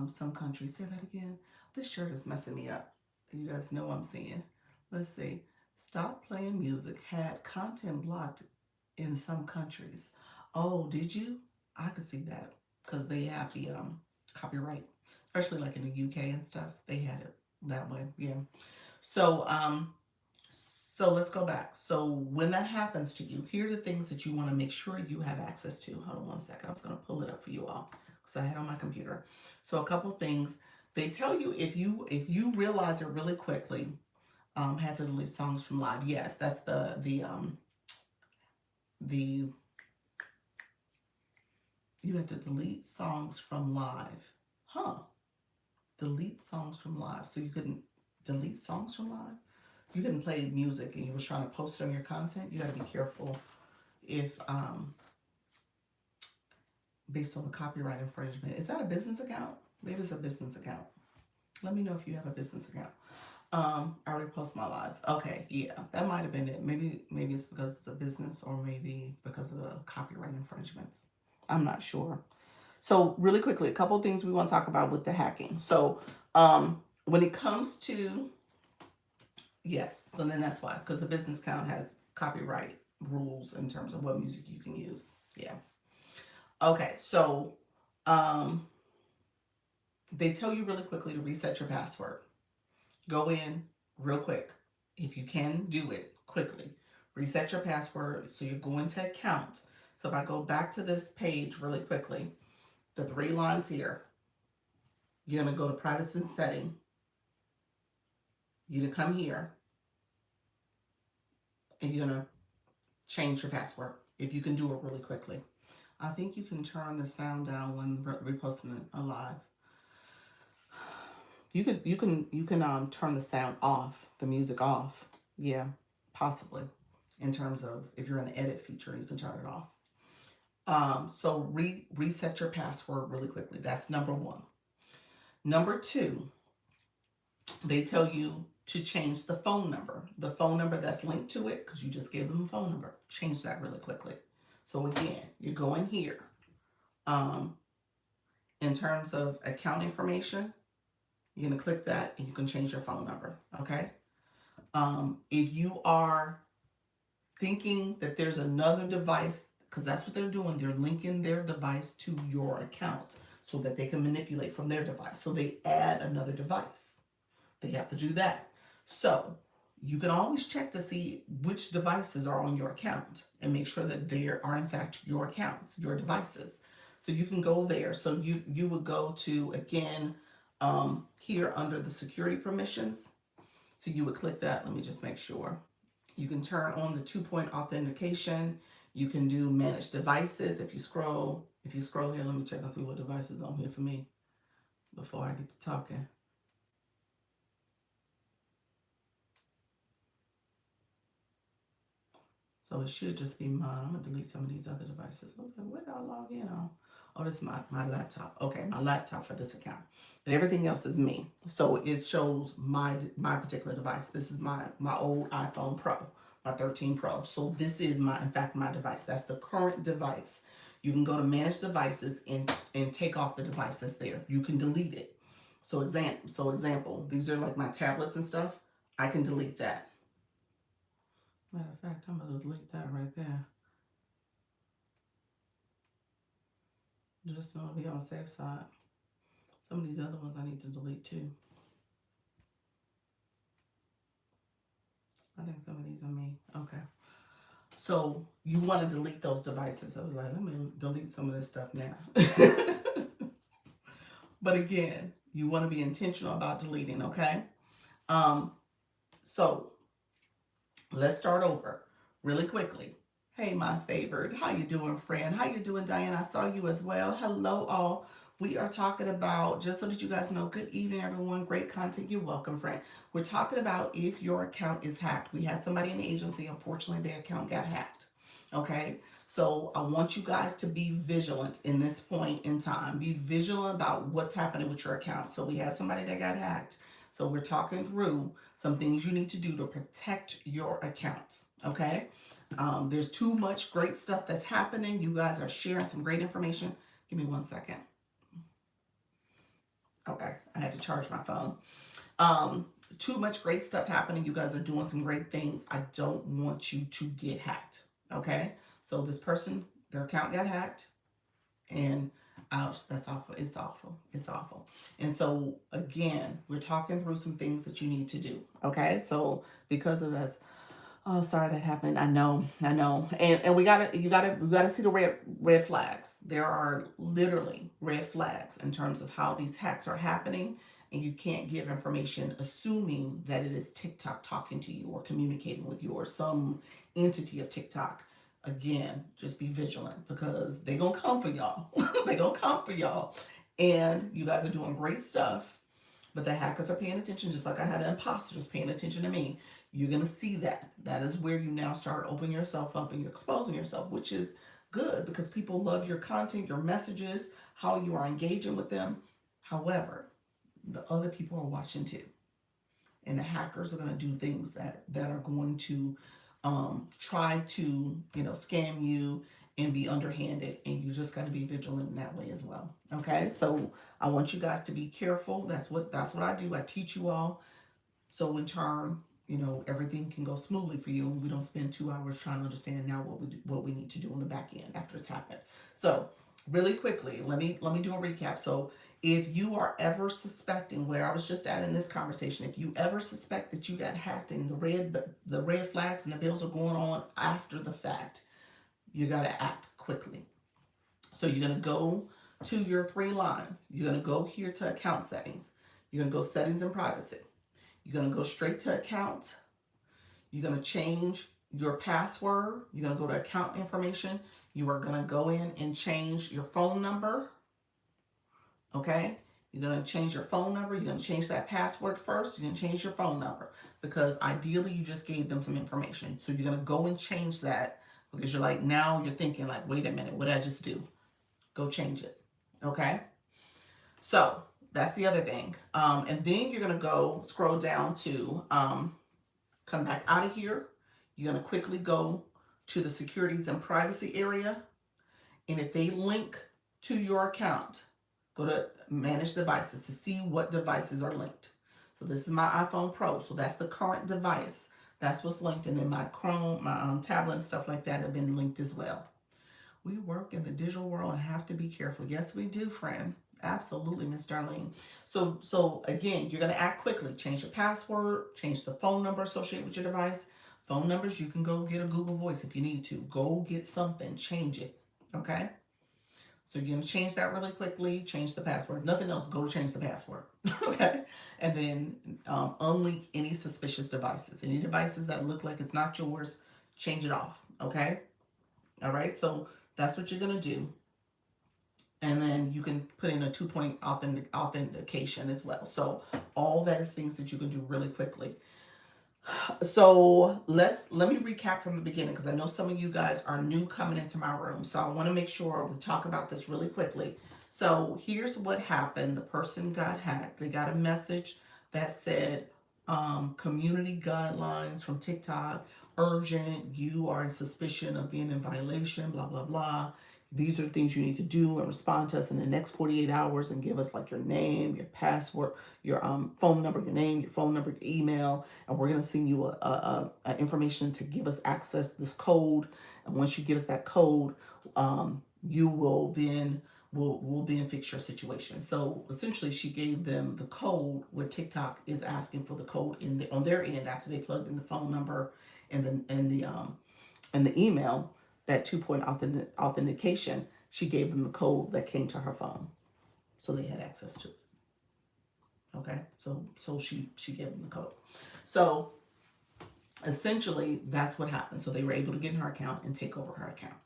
some countries. Say that again. This shirt is messing me up. You guys know what I'm saying. Let's see. Stop playing music, had content blocked in some countries. Oh, did you? I could see that because they have the copyright, especially like in the UK and stuff. They had it that way. Yeah. So so let's go back. So when that happens to you, here are the things that you want to make sure you have access to. Hold on one second. I'm just going to pull it up for you all because I had it on my computer. So a couple things. They tell you if you realize it really quickly, had to delete songs from live. Yes, that's the You had to delete songs from live. Huh. Delete songs from live. So you couldn't delete songs from live? You couldn't play music and you was trying to post it on your content. You got to be careful if based on the copyright infringement. Is that a business account? Maybe it's a business account. Let me know if you have a business account. I repost my lives. Okay, yeah, that might have been it. Maybe it's because it's a business, or maybe because of the copyright infringements. I'm not sure. So really quickly, a couple of things we want to talk about with the hacking. So when it comes to, yes, so then that's why, because the business account has copyright rules in terms of what music you can use. Yeah. Okay, so um, they tell you really quickly to reset your password. Go in real quick. If you can do it quickly, reset your password. So you're going to account. So if I go back to this page really quickly, the three lines here, you're going to go to privacy setting. You're going to come here and you're going to change your password. If you can do it really quickly. I think you can turn the sound down when reposting it alive. You can turn the sound off, the music off. Yeah, possibly. In terms of if you're in the edit feature, you can turn it off. So reset your password really quickly. That's number one. Number two, they tell you to change the phone number. The phone number that's linked to it, because you just gave them a phone number. Change that really quickly. So again, you go in here. In terms of account information, you're going to click that and you can change your phone number. Okay. If you are thinking that there's another device, because that's what they're doing, they're linking their device to your account so that they can manipulate from their device. So they add another device. They have to do that. So you can always check to see which devices are on your account and make sure that they are in fact your accounts, your devices. So you can go there. So you would go to, again, here under the security permissions. So you would click that. Let me just make sure. You can turn on the 2-point authentication. You can do manage devices. If you scroll here, let me check and see what devices on here for me before I get to talking. So it should just be mine. I'm gonna delete some of these other devices. I was like, where do I log in on? Oh, this is my laptop. Okay, my laptop for this account. But everything else is me. So it shows my particular device. This is my old iPhone Pro, my 13 Pro. So this is in fact my device. That's the current device. You can go to manage devices and take off the device that's there. You can delete it. So example, these are like my tablets and stuff. I can delete that. Matter of fact, I'm going to delete that right there. Just to be on the safe side. Some of these other ones I need to delete too. I think some of these are me. Okay. So you want to delete those devices. I was like, let me delete some of this stuff now. But again, you want to be intentional about deleting, okay? So let's start over really quickly. Hey, my favorite. How you doing, friend? How you doing, Diane? I saw you as well. Hello, all. We are talking about, just so that you guys know, good evening, everyone. Great content. You're welcome, friend. We're talking about if your account is hacked. We had somebody in the agency, unfortunately, their account got hacked. Okay? So I want you guys to be vigilant in this point in time. Be vigilant about what's happening with your account. So we had somebody that got hacked. So we're talking through some things you need to do to protect your accounts. Okay? There's too much great stuff that's happening. You guys are sharing some great information. Give me 1 second. Okay, I had to charge my phone. Too much great stuff happening. You guys are doing some great things. I don't want you to get hacked. Okay, so this person, their account got hacked, and ouch, that's awful. It's awful. It's awful. And so again, we're talking through some things that you need to do. Okay, so because of this. Oh, sorry that happened. I know. And we gotta see the red flags. There are literally red flags in terms of how these hacks are happening, and you can't give information assuming that it is TikTok talking to you or communicating with you or some entity of TikTok. Again, just be vigilant because they gonna come for y'all. They gonna come for y'all. And you guys are doing great stuff, but the hackers are paying attention, just like I had imposters paying attention to me. You're gonna see that. That is where you now start opening yourself up and you're exposing yourself, which is good because people love your content, your messages, how you are engaging with them. However, the other people are watching too, and the hackers are going to do things that are going to try to scam you and be underhanded, and you just got to be vigilant in that way as well. Okay, so I want you guys to be careful. That's what I do. I teach you all, so in turn, everything can go smoothly for you, and we don't spend 2 hours trying to understand now what we need to do on the back end after it's happened. So really quickly, let me do a recap. So if you are ever suspecting where I was just at in this conversation, if you ever suspect that you got hacked and the red flags and the bills are going on after the fact, you got to act quickly. So you're going to go to your 3 lines. You're going to go here to account settings. You're going to go settings and privacy. You're going to go straight to account. You're going to change your password. You're going to go to account information. You are going to go in and change your phone number. Okay? You're going to change your phone number. You're going to change that password first. You're going to change your phone number because ideally you just gave them some information. So you're going to go and change that because you're like, now you're thinking like, wait a minute, what did I just do? Go change it. Okay? So that's the other thing. And then you're going to go scroll down to come back out of here. You're going to quickly go to the securities and privacy area. And if they link to your account, go to manage devices to see what devices are linked. So this is my iPhone Pro. So that's the current device. That's what's linked. And then my Chrome, my tablet and stuff like that have been linked as well. We work in the digital world and have to be careful. Yes, we do, friend. Absolutely, Miss Darlene. So again, you're going to act quickly. Change your password, change the phone number associated with your device. Phone numbers, you can go get a Google Voice if you need to. Go get something, change it. Okay? So you're going to change that really quickly, change the password. If nothing else, go to change the password. Okay? And then unlink any suspicious devices. Any devices that look like it's not yours, change it off. Okay? All right? So that's what you're going to do. And then you can put in a 2-point authentication as well. So all that is things that you can do really quickly. So let me recap from the beginning because I know some of you guys are new coming into my room. So I want to make sure we talk about this really quickly. So here's what happened. The person got hacked. They got a message that said community guidelines from TikTok, urgent, you are in suspicion of being in violation, blah, blah, blah. These are the things you need to do and respond to us in the next 48 hours and give us like your name, your password, your phone number, your name, your phone number, your email, and we're going to send you a information to give us access to this code. And once you give us that code, you will then we'll then fix your situation. So essentially, she gave them the code where TikTok is asking for the code on their end after they plugged in the phone number and the email. That 2-point authentication, she gave them the code that came to her phone, so they had access to it. Okay, so she gave them the code. So essentially, that's what happened. So they were able to get in her account and take over her account.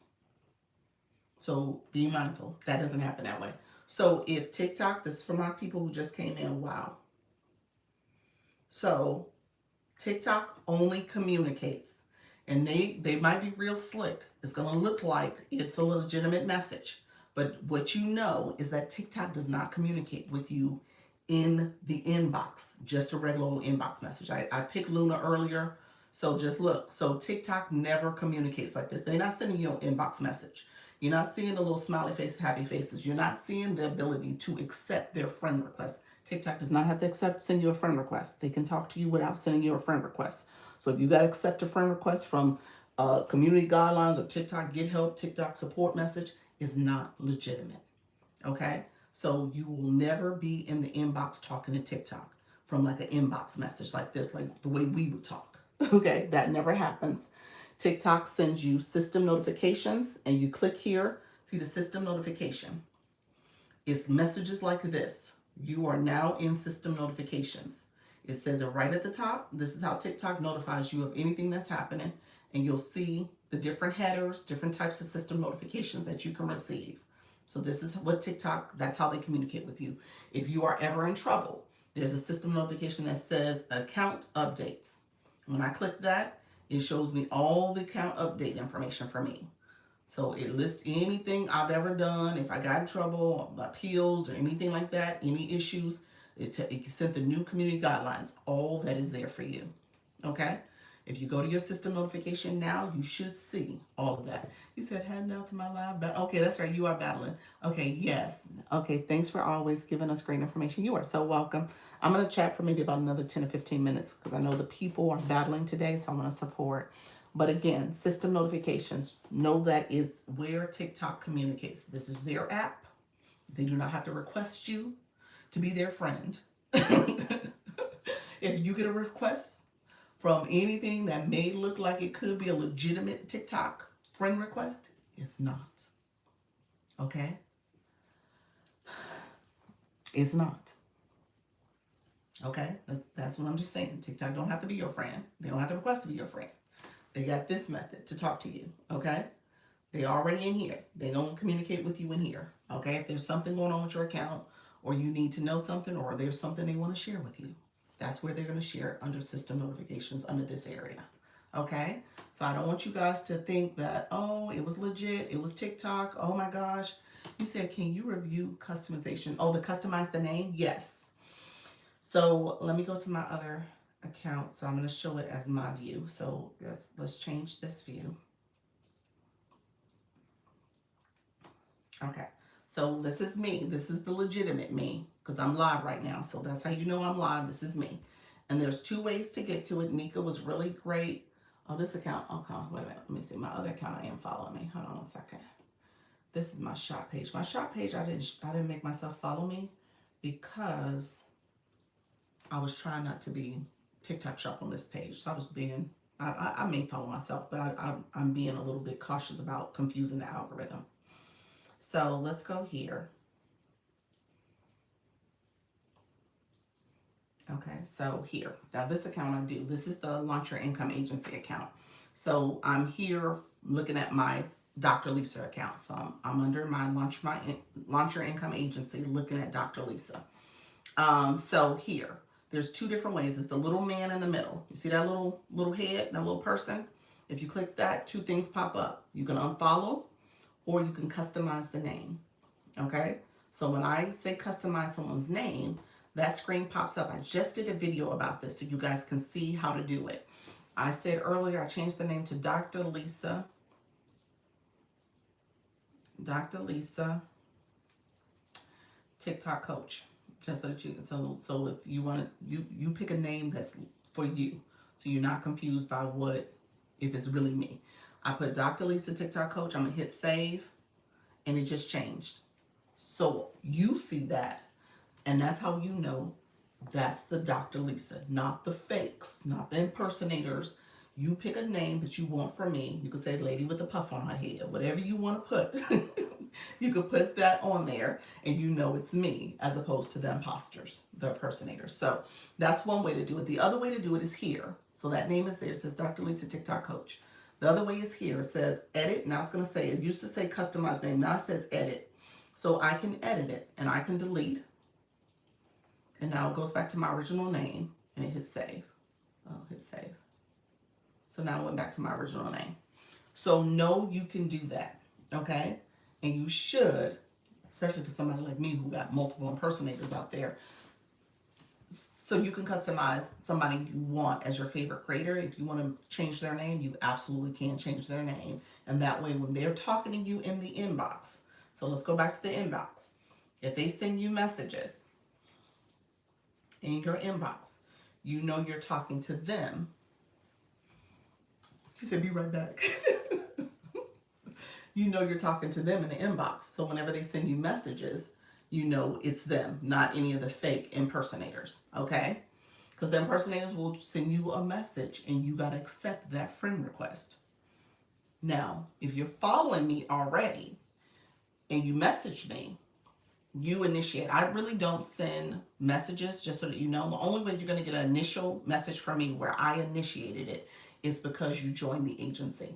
So be mindful that doesn't happen that way. So if TikTok, this is for my people who just came in. Wow. So TikTok only communicates. And they might be real slick. It's going to look like it's a legitimate message. But what you know is that TikTok does not communicate with you in the inbox, just a regular old inbox message. I picked Luna earlier, so just look. So TikTok never communicates like this. They're not sending you an inbox message. You're not seeing the little smiley face, happy faces. You're not seeing the ability to accept their friend request. TikTok does not have to send you a friend request. They can talk to you without sending you a friend request. So if you got to accept a friend request from community guidelines or TikTok get help, TikTok support message is not legitimate. Okay? So you will never be in the inbox talking to TikTok from like an inbox message like this, like the way we would talk. Okay? That never happens. TikTok sends you system notifications and you click here. See the system notification. It's messages like this. You are now in system notifications. It says it right at the top. This is how TikTok notifies you of anything that's happening. and you'll see the different headers, different types of system notifications that you can receive. So this is what TikTok, that's how they communicate with you. If you are ever in trouble, there's a system notification that says account updates. When I click that, it shows me all the account update information for me. So it lists anything I've ever done, if I got in trouble, appeals or anything like that, any issues. It sent the new community guidelines. All that is there for you. Okay? If you go to your system notification now, you should see all of that. You said heading out to my live battle. Okay, that's right. You are battling. Okay, yes. Okay, thanks for always giving us great information. You are so welcome. I'm going to chat for maybe about another 10 or 15 minutes because I know the people are battling today, so I'm going to support. But again, system notifications, know that is where TikTok communicates. This is their app. They do not have to request you to be their friend. If you get a request from anything that may look like it could be a legitimate TikTok friend request, it's not. Okay? It's not. Okay? That's what I'm just saying. TikTok don't have to be your friend. They don't have to request to be your friend. They got this method to talk to you. Okay? They already in here. They don't communicate with you in here. Okay? If there's something going on with your account, or you need to know something, or there's something they want to share with you, that's where they're going to share it under system notifications under this area. Okay? So I don't want you guys to think that, oh, it was legit. It was TikTok. Oh my gosh. You said, can you review customization? Oh, the customize the name? Yes. So let me go to my other account. So I'm going to show it as my view. So let's change this view. Okay. So this is me. This is the legitimate me because I'm live right now. So that's how you know I'm live. This is me. And there's two ways to get to it. Nika was really great. Oh, this account. Okay, wait a minute. Let me see. My other account I am following me. Hold on a second. This is my shop page. My shop page, I didn't make myself follow me because I was trying not to be TikTok shop on this page. So I was being, I may follow myself, but I'm being a little bit cautious about confusing the algorithm. So let's go here. Okay, so here, now this account I do, this is the Launch Your Income Agency account. So I'm here looking at my Dr. Lisa account. So I'm under my Launch Your Income Agency looking at Dr. Lisa. So here, there's two different ways. It's the little man in the middle. You see that little head, that little person? If you click that, two things pop up. You can unfollow or you can customize the name. Okay? So when I say customize someone's name, that screen pops up. I just did a video about this so you guys can see how to do it. I said earlier I changed the name to Dr. Lisa. Dr. Lisa TikTok Coach. Just so that you, so if you want to, you pick a name that's for you, so you're not confused by if it's really me. I put Dr. Lisa TikTok Coach. I'm gonna hit save, and it just changed. So you see that, and that's how you know that's the Dr. Lisa, not the fakes, not the impersonators. You pick a name that you want for me. You could say lady with a puff on her head, whatever you want to put. You could put that on there and you know it's me as opposed to the imposters, the impersonators. So that's one way to do it. The other way to do it is here. So that name is there. It says Dr. Lisa TikTok Coach. The other way is here. It says edit. Now it's going to say, it used to say customize name. Now it says edit. So I can edit it and I can delete. And now it goes back to my original name and it hits save. Oh, hit save. So now I went back to my original name. So know you can do that, okay? And you should, especially for somebody like me who got multiple impersonators out there. So you can customize somebody you want as your favorite creator. If you want to change their name, you absolutely can change their name. And that way when they're talking to you in the inbox, so let's go back to the inbox. If they send you messages in your inbox, you know you're talking to them. She said, be right back. You know you're talking to them in the inbox. So whenever they send you messages, you know it's them, not any of the fake impersonators, okay? Because the impersonators will send you a message and you got to accept that friend request. Now, if you're following me already and you message me, you initiate. I really don't send messages, just so that you know. The only way you're going to get an initial message from me where I initiated it it's because you joined the agency.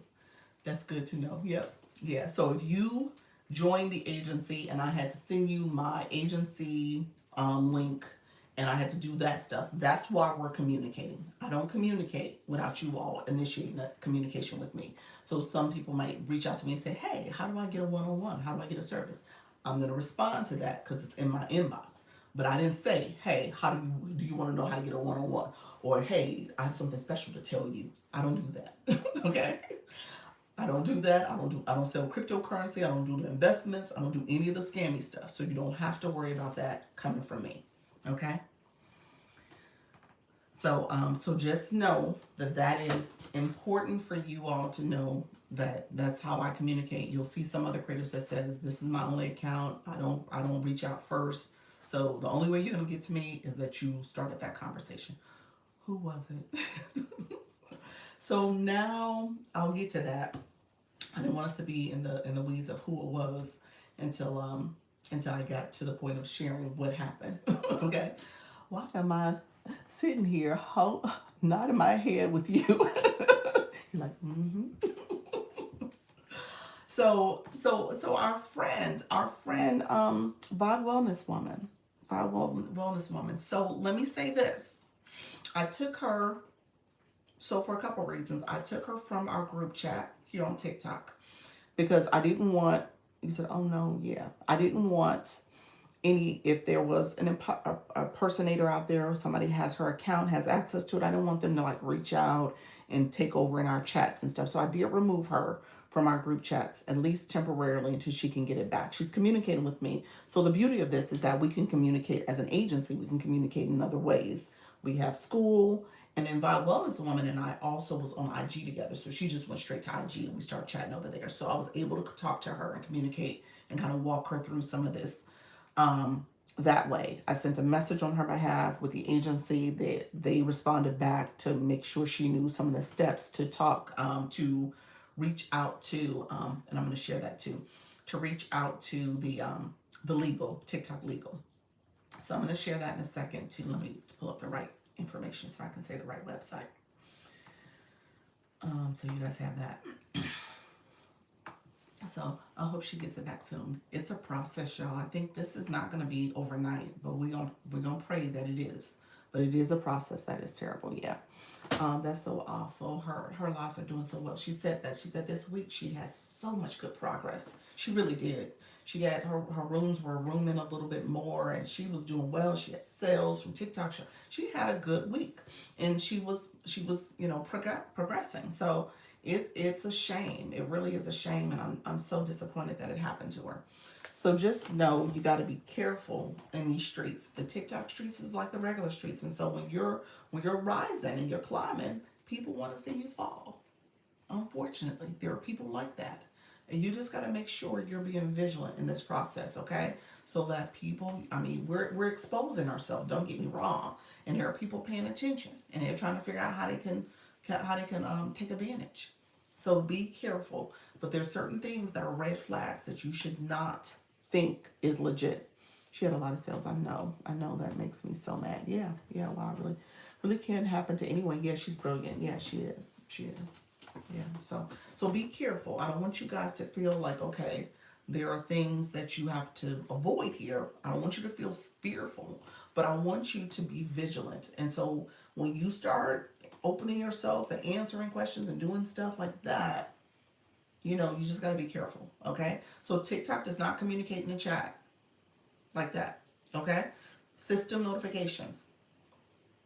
That's good to know. Yep. Yeah. So if you joined the agency and I had to send you my agency link and I had to do that stuff, that's why we're communicating. I don't communicate without you all initiating that communication with me. So some people might reach out to me and say, hey, how do I get a one on one? How do I get a service? I'm going to respond to that because it's in my inbox. But I didn't say, hey, how do you want to know how to get a one on one? Or hey, I have something special to tell you. I don't do that. Okay? I don't do that. I don't sell cryptocurrency. I don't do the investments. I don't do any of the scammy stuff. So you don't have to worry about that coming from me. Okay? So just know that that is important for you all to know that that's how I communicate. You'll see some other creators that says this is my only account. I don't reach out first. So the only way you're gonna get to me is that you started that conversation. Who was it? So now I'll get to that. I didn't want us to be in the weeds of who it was until I got to the point of sharing what happened. Okay. Why am I sitting here nodding my head with you? You're like, mm-hmm. So our friend, Vibe Wellness Woman, Wellness Woman. So let me say this: I took her. So for a couple reasons, I took her from our group chat here on TikTok because I didn't want. You said, "Oh no, yeah," I didn't want if there was a personator out there or somebody has her account, has access to it, I don't want them to like reach out and take over in our chats and stuff. So I did remove her from our group chats, at least temporarily, until she can get it back. She's communicating with me. So the beauty of this is that we can communicate as an agency. We can communicate in other ways. We have school, and then Vibe Wellness Woman and I also was on IG together. So she just went straight to IG and we started chatting over there. So I was able to talk to her and communicate and kind of walk her through some of this that way. I sent a message on her behalf with the agency. They responded back to make sure she knew some of the steps to talk to reach out to and I'm going to share that too, to reach out to the legal TikTok legal. So I'm going to share that in a second too. Let me pull up the right information so I can say the right website. So you guys have that. So I hope she gets it back soon. It's a process, y'all. I think this is not going to be overnight, but we're gonna pray that it is. But it is a process that is terrible. Yeah, that's so awful. Her lives are doing so well. She said that. She said this week she had so much good progress. She really did. She had her rooms were rooming a little bit more, and she was doing well. She had sales from TikTok. She had a good week, and she was progressing. So it's a shame. It really is a shame, and I'm so disappointed that it happened to her. So just know you got to be careful in these streets. The TikTok streets is like the regular streets, and so when you're rising and you're climbing, people want to see you fall. Unfortunately, there are people like that. And you just got to make sure you're being vigilant in this process, okay? So that people, I mean, we're exposing ourselves, don't get me wrong. And there are people paying attention and they're trying to figure out how they can take advantage. So be careful. But there's certain things that are red flags that you should not think is legit. She had a lot of sales. I know that makes me so mad. Yeah, wow, really can happen to anyone. Yeah, she's brilliant. Yeah, she is. Yeah, so be careful. I don't want you guys to feel like, okay, there are things that you have to avoid here. I don't want you to feel fearful, but I want you to be vigilant. And so when you start opening yourself and answering questions and doing stuff like that, you just got to be careful, okay? So TikTok does not communicate in the chat like that, okay? System notifications,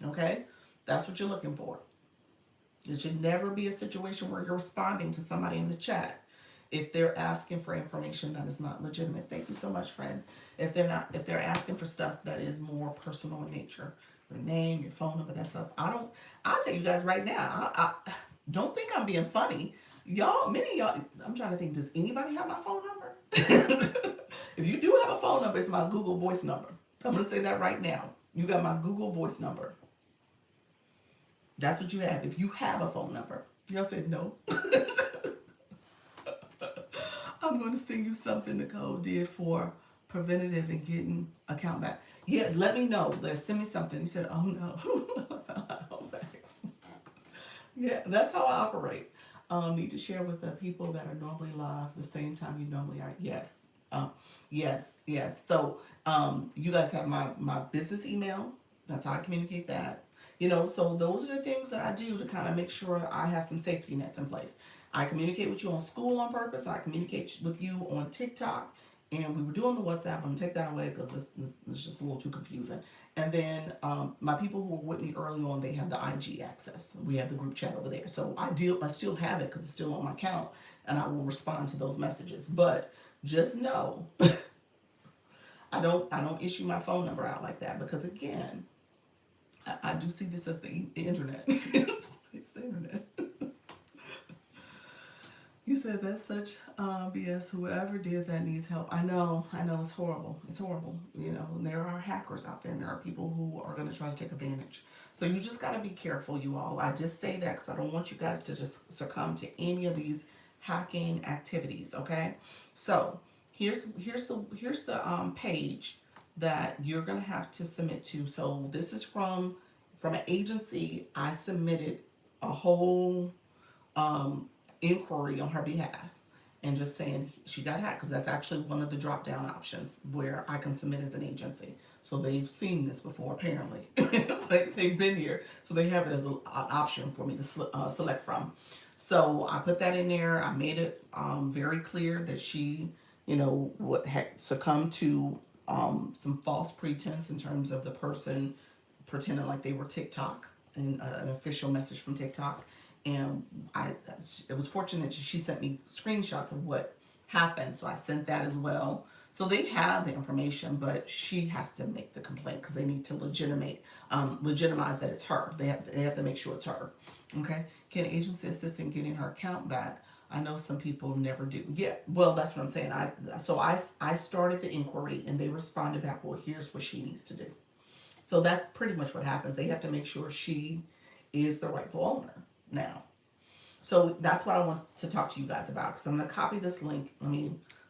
okay? That's what you're looking for. It should never be a situation where you're responding to somebody in the chat if they're asking for information that is not legitimate. Thank you so much, friend. If they're asking for stuff that is more personal in nature, your name, your phone number, that stuff. I'll tell you guys right now, I don't think I'm being funny. Many of y'all, I'm trying to think, does anybody have my phone number? If you do have a phone number, it's my Google Voice number. I'm going to say that right now. You got my Google Voice number. That's what you have. If you have a phone number. Y'all said no. I'm going to send you something Nicole did for preventative and getting account back. Yeah, let me know. Send me something. You said, oh no. Oh, thanks. Yeah, that's how I operate. Need to share with the people that are normally live the same time you normally are. Yes. Yes. So you guys have my business email. That's how I communicate that. So those are the things that I do to kind of make sure I have some safety nets in place. I communicate with you on school on purpose. I communicate with you on TikTok. And we were doing the WhatsApp. I'm gonna take that away because this is just a little too confusing. And then my people who were with me early on, they have the IG access. We have the group chat over there. So I still have it because it's still on my account, and I will respond to those messages. But just know, I don't issue my phone number out like that because again, I do see this as the internet. It's the internet. You said that's such BS. Whoever did that needs help. I know, it's horrible. It's horrible. And there are hackers out there, and there are people who are going to try to take advantage. So you just got to be careful, you all. I just say that because I don't want you guys to just succumb to any of these hacking activities. Okay, so here's the page that you're going to have to submit to. So this is from an agency. I submitted a whole inquiry on her behalf and just saying she got hacked because that's actually one of the drop down options where I can submit as an agency. So they've seen this before apparently. They've been here, so they have it as an option for me to select from. So I put that in there. I made it very clear that she, had succumbed to some false pretense in terms of the person pretending like they were TikTok and an official message from TikTok. And I, it was fortunate she sent me screenshots of what happened, so I sent that as well. So they have the information, but she has to make the complaint because they need to legitimize that it's her. They have to make sure it's her. Okay? Can agency assist in getting her account back? I know some people never do. Yeah, well, that's what I'm saying. I started the inquiry and they responded back. Well, here's what she needs to do. So that's pretty much what happens. They have to make sure she is the rightful owner now. So that's what I want to talk to you guys about because I'm going to copy this link.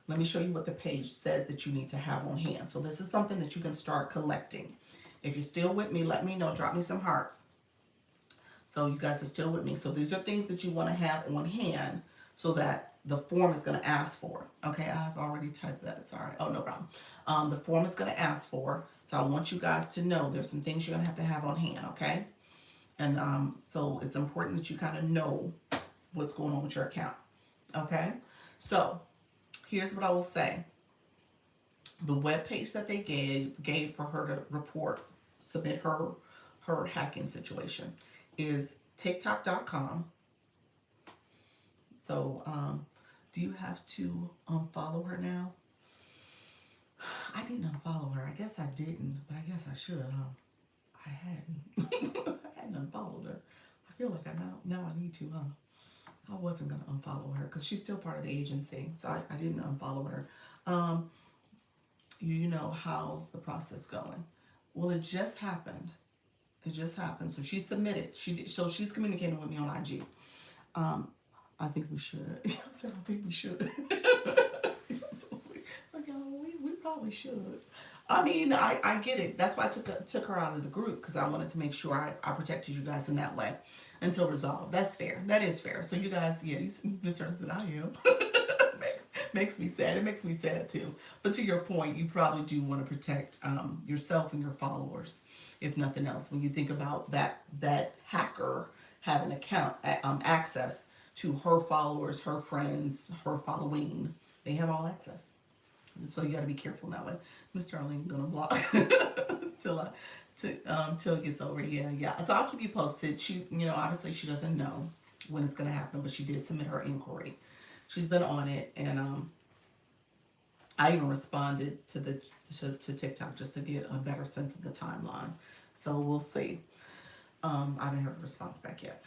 Let me show you what the page says that you need to have on hand. So this is something that you can start collecting. If you're still with me, let me know. Drop me some hearts. So you guys are still with me. So these are things that you want to have on hand so that the form is going to ask for. Okay, I've already typed that. Sorry. Oh, no problem. The form is going to ask for. So I want you guys to know there's some things you're going to have on hand. Okay. And so it's important that you kind of know what's going on with your account. Okay. So here's what I will say. The web page that they gave for her to submit her hacking situation is TikTok.com. So do you have to unfollow her now? I didn't unfollow her. I guess I didn't, but I guess I should. I hadn't. I hadn't unfollowed her. I feel like now I need to. I wasn't gonna unfollow her because she's still part of the agency, so I didn't unfollow her. Um, how's the process going? Well, it just happened. It just happened. So she submitted. She did. So she's communicating with me on IG. Um, I think we should. I said I think we should. So sweet. It's like, we probably should. I get it. That's why I took her out of the group because I wanted to make sure I protected you guys in that way until resolved. That's fair. That is fair. So you guys, yeah, you Mr. Said I am. Makes me sad. It makes me sad too. But to your point, you probably do want to protect yourself and your followers, if nothing else. When you think about that hacker having access to her followers, her friends, her following, they have all access. So you got to be careful that way. Miss Darling, I'm gonna block till it gets over. Yeah. So I'll keep you posted. She, obviously she doesn't know when it's gonna happen, but she did submit her inquiry. She's been on it, and I even responded to TikTok just to get a better sense of the timeline. So we'll see. I haven't heard a response back yet.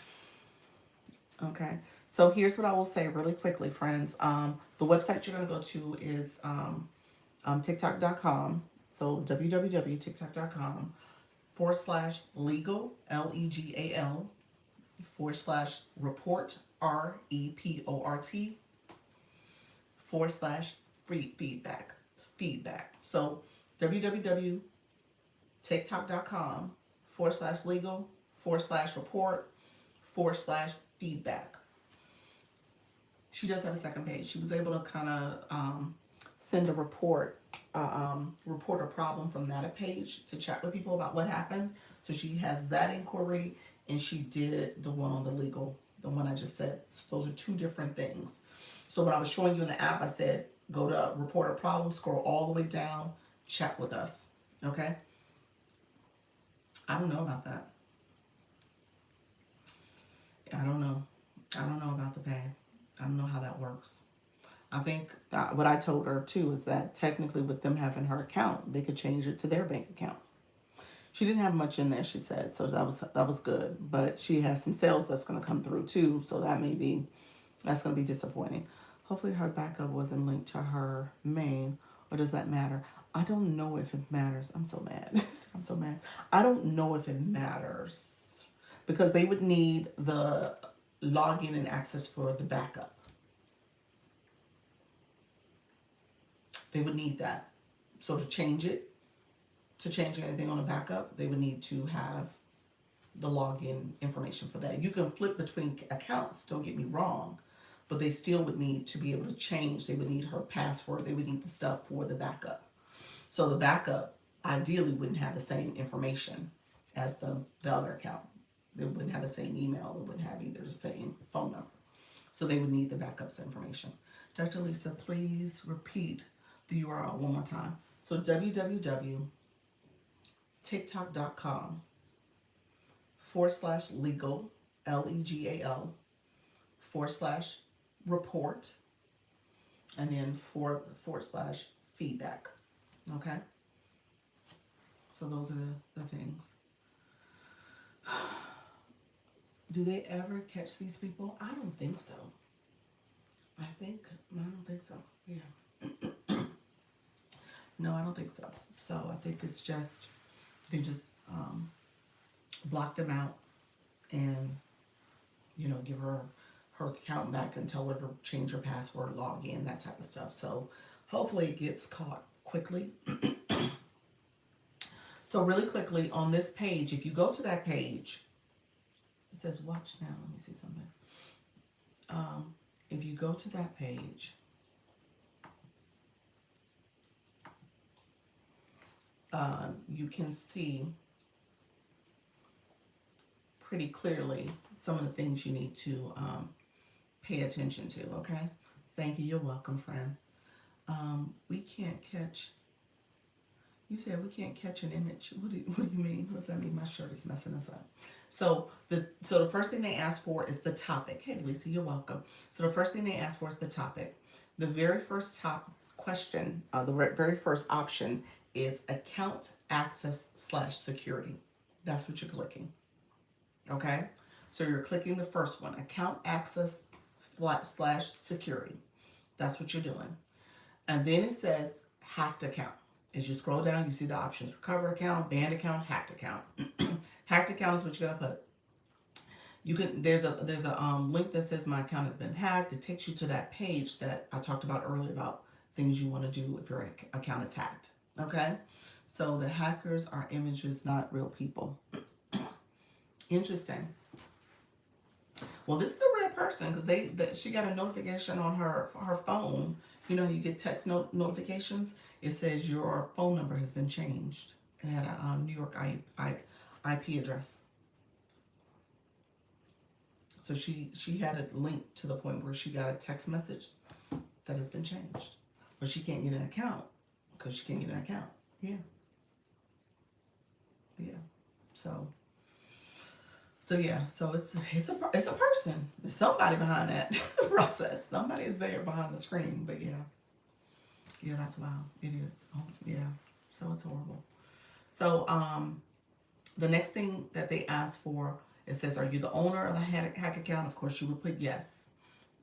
Okay. So here's what I will say really quickly, friends. The website you're gonna go to is TikTok.com. So www.tiktok.com /legal legal /report report feedback. So www.tiktok.com /legal /report /feedback. She does have a second page. She was able to kind of send a report a problem from that page to chat with people about what happened. So she has that inquiry, and she did the one on the legal, the one I just said. So those are two different things. So when I was showing you in the app, I said go to report a problem, scroll all the way down, chat with us. Okay? I don't know about that. I don't know. I don't know about the pay. I don't know how that works. I think what I told her too is that technically, with them having her account, they could change it to their bank account. She didn't have much in there, she said, so that was good. But she has some sales that's going to come through too, so that's going to be disappointing. Hopefully, her backup wasn't linked to her main, or does that matter? I don't know if it matters. I'm so mad. I'm so mad. I don't know if it matters because they would need the login and access for the backup. They would need that. So to change anything on a backup, they would need to have the login information for that. You can flip between accounts, don't get me wrong, but they still would need to be able to change. They would need her password. They would need the stuff for the backup. So the backup ideally wouldn't have the same information as the other account. They wouldn't have the same email. They wouldn't have either the same phone number. So they would need the backups information. Dr. Lisa, please repeat the URL one more time. So www.tiktok.com/legal, legal, /report, and then /feedback. Okay? So those are the things. Do they ever catch these people? I don't think so. I don't think so. Yeah. No, I don't think so. So I think it's just, they just block them out and, give her account back and tell her to change her password, log in, that type of stuff. So hopefully it gets caught quickly. So really quickly on this page, if you go to that page, it says watch now. Let me see something. If you go to that page, you can see pretty clearly some of the things you need to pay attention to, okay? Thank you. You're welcome, friend. We can't catch, you said we can't catch an image. What do you mean? What does that mean? My shirt is messing us up. So the first thing they ask for is the topic. Hey, Lisa, you're welcome. So the first thing they ask for is the topic. The very first question, the very first option is account access /security. That's what you're clicking. Okay? So you're clicking the first one, account access /security. That's what you're doing. And then it says hacked account. As you scroll down, you see the options: recover account, banned account, hacked account. Hacked account is what you're gonna put. You can there's a link that says my account has been hacked. It takes you to that page that I talked about earlier about things you want to do if your account is hacked. Okay, so the hackers are images, not real people. Interesting. Well, this is a real person because she got a notification on her phone. You get text notifications. It says your phone number has been changed. It had a New York IP address. So she had it linked to the point where she got a text message that has been changed, but she can't get an account because she can't get an account. Yeah. So yeah. So it's a person. There's somebody behind that process. Somebody is there behind the screen. But yeah, that's wild. It is. Oh yeah. So it's horrible. So the next thing that they ask for, it says, are you the owner of the hack account? Of course, you would put yes.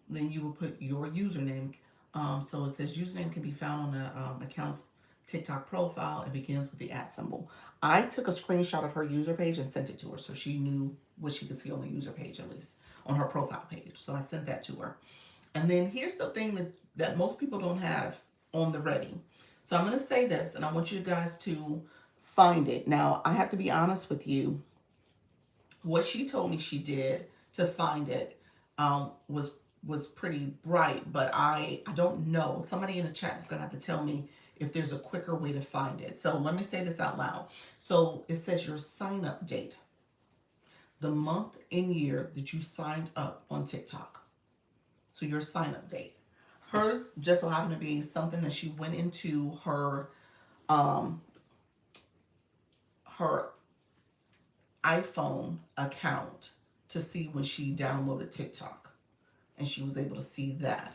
Then you will put your username. So it says username can be found on the account's TikTok profile. It begins with the @ symbol. I took a screenshot of her user page and sent it to her so she knew what she could see on the user page, at least on her profile page. So I sent that to her. And then here's the thing that most people don't have on the ready. So I'm going to say this, and I want you guys to find it. Now, I have to be honest with you. What she told me she did to find it was pretty bright, but I don't know. Somebody in the chat is gonna have to tell me if there's a quicker way to find it. So let me say this out loud. So it says your sign up date, the month and year that you signed up on TikTok. So your sign up date. Hers just so happened to be something that she went into um her iPhone account to see when she downloaded TikTok, and she was able to see that.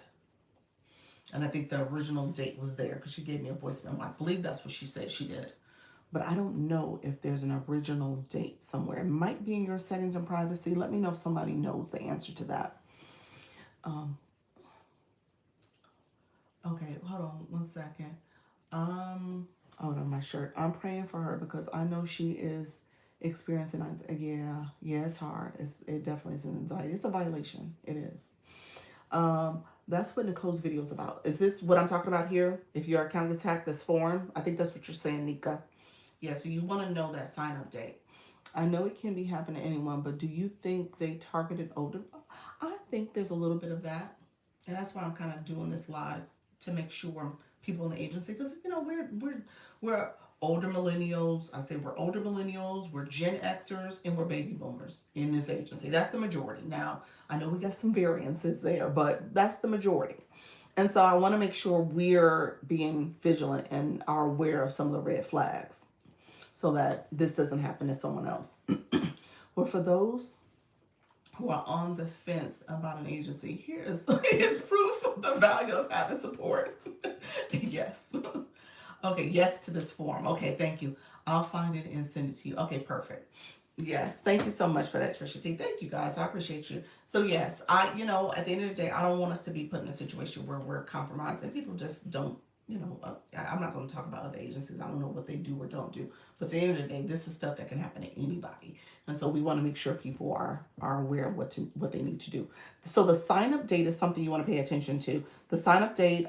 And I think the original date was there because she gave me a voicemail. I believe that's what she said she did. But I don't know if there's an original date somewhere. It might be in your settings and privacy. Let me know if somebody knows the answer to that. Um, okay, hold on one second. Hold on, my shirt. I'm praying for her because I know she is experiencing. Yeah, it's hard. It definitely is an anxiety. It's a violation. It is. That's what Nicole's video is about. Is this what I'm talking about here? If your account gets hacked, this form. I think that's what you're saying, Nika. Yeah, so you want to know that sign up date. I know it can be happening to anyone, but do you think they targeted older? I think there's a little bit of that. And that's why I'm kind of doing this live to make sure people in the agency, because we're older millennials. I say we're older millennials, we're Gen Xers, and we're baby boomers in this agency. That's the majority. Now, I know we got some variances there, but that's the majority. And so I want to make sure we're being vigilant and are aware of some of the red flags so that this doesn't happen to someone else. Well, for those who are on the fence about an agency, here's proof of the value of having support. Yes. Okay, yes to this form. Okay, thank you. I'll find it and send it to you. Okay, perfect. Yes, thank you so much for that, Trisha T. Thank you guys. I appreciate you. So yes, at the end of the day, I don't want us to be put in a situation where we're compromising. People just don't, I'm not going to talk about other agencies. I don't know what they do or don't do. But at the end of the day, this is stuff that can happen to anybody. And so we want to make sure people are aware of what they need to do. So the sign up date is something you want to pay attention to. The sign up date,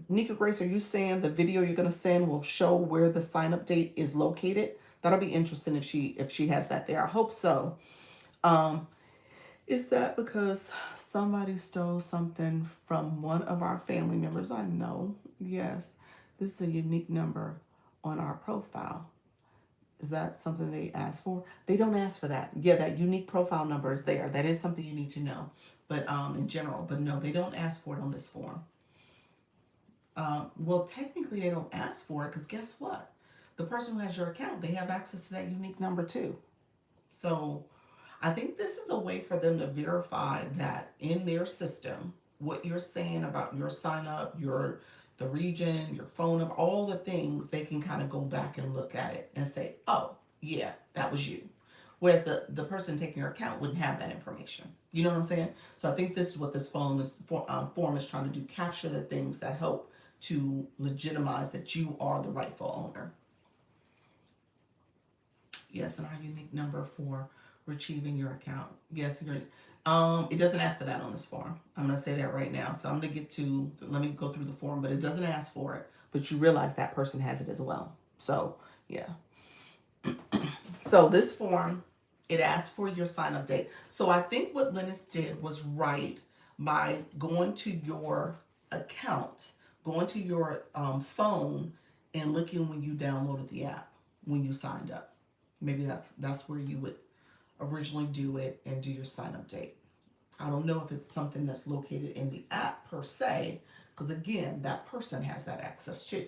Nika Grace, are you saying the video you're going to send will show where the sign up date is located? That'll be interesting if she has that there. I hope so. Is that because somebody stole something from one of our family members? I know. Yes. This is a unique number on our profile. Is that something they ask for? They don't ask for that. Yeah, that unique profile number is there. That is something you need to know. But in general, but no, they don't ask for it on this form. Well, technically they don't ask for it because guess what? The person who has your account, they have access to that unique number too. So I think this is a way for them to verify that in their system, what you're saying about your sign up, the region, your phone number, all the things, they can kind of go back and look at it and say, oh, yeah, that was you. Whereas the person taking your account wouldn't have that information. You know what I'm saying? So I think this is what this form is trying to do, capture the things that help to legitimize that you are the rightful owner. Yes, and our unique number for retrieving your account. Yes, it doesn't ask for that on this form. I'm going to say that right now. So I'm going to let me go through the form, but it doesn't ask for it. But you realize that person has it as well. So, yeah. So this form, it asks for your sign up date. So I think what Linus did was right by going to your account, going to your phone and looking when you downloaded the app, when you signed up. Maybe that's where you would originally do it and do your sign up date. I don't know if it's something that's located in the app per se, because again, that person has that access too.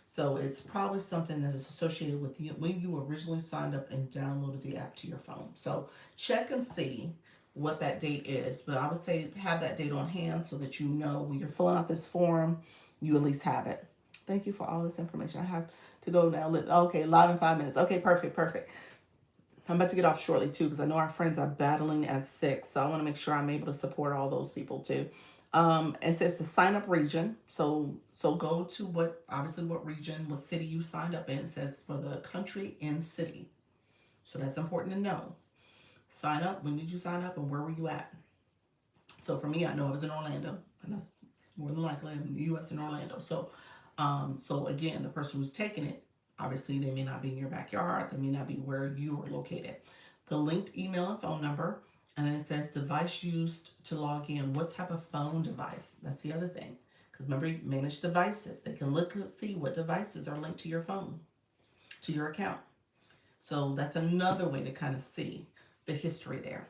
So it's probably something that is associated with you when you originally signed up and downloaded the app to your phone. So check and see what that date is. But I would say have that date on hand so that you know when you're filling out this form, you at least have it. Thank you for all this information. I have to go now. Okay, live in 5 minutes. Okay, perfect. I'm about to get off shortly too because I know our friends are battling at 6. So I want to make sure I'm able to support all those people too. It says the sign up region. So go to what region, what city you signed up in. It says for the country and city. So that's important to know. Sign up. When did you sign up and where were you at? So for me, I know I was in Orlando, and that's more than likely I'm in the U.S. in Orlando. So again, the person who's taking it, obviously they may not be in your backyard. They may not be where you are located. The linked email and phone number. And then it says device used to log in. What type of phone device? That's the other thing. Because remember, manage devices. They can look and see what devices are linked to your phone, to your account. So that's another way to kind of see the history there.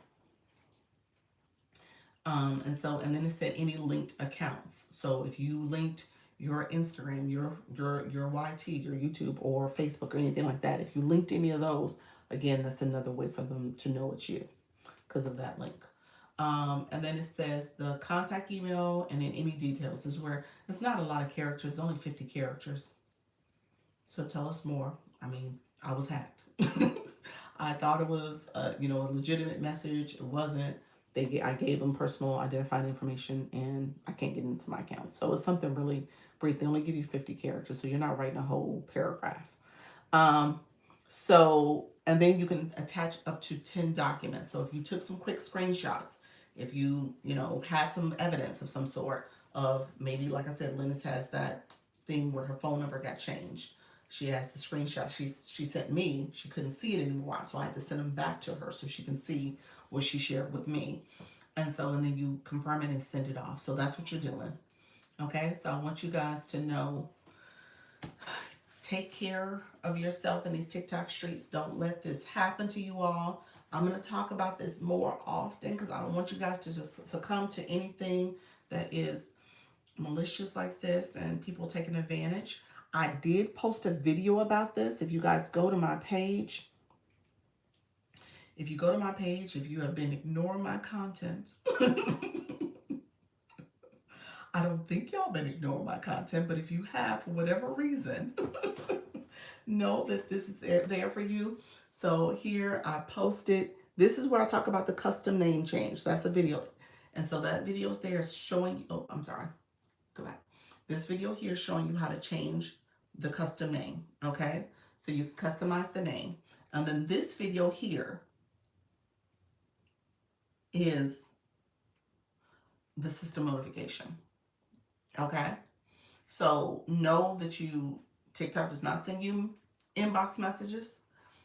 And then it said any linked accounts. So if you linked your Instagram, your YT, your YouTube, or Facebook, or anything like that, if you linked any of those, again, that's another way for them to know it's you because of that link. And then it says the contact email and then any details. This is where it's not a lot of characters, only 50 characters. So tell us more. I mean, I was hacked. I thought it was, a legitimate message. It wasn't. I gave them personal identifying information, and I can't get into my account. So it's something really brief. They only give you 50 characters, so you're not writing a whole paragraph. Um, and then you can attach up to 10 documents. So if you took some quick screenshots, if you had some evidence of some sort of maybe, like I said, Linus has that thing where her phone number got changed. She has the screenshot she sent me. She couldn't see it anymore, so I had to send them back to her so she can see what she shared with me. And then you confirm it and send it off. So that's what you're doing. Okay, so I want you guys to know, take care of yourself in these TikTok streets. Don't let this happen to you all. I'm going to talk about this more often because I don't want you guys to just succumb to anything that is malicious like this and people taking advantage. I did post a video about this. If you guys go to my page, if you have been ignoring my content, I don't think y'all been ignoring my content, but if you have, for whatever reason, know that this is there for you. So here I posted, this is where I talk about the custom name change. That's a video. And so that video is there showing, oh, I'm sorry, go back. This video here is showing you how to change the custom name, okay? So you can customize the name. And then this video here is the system notification, okay? So know that TikTok does not send you inbox messages.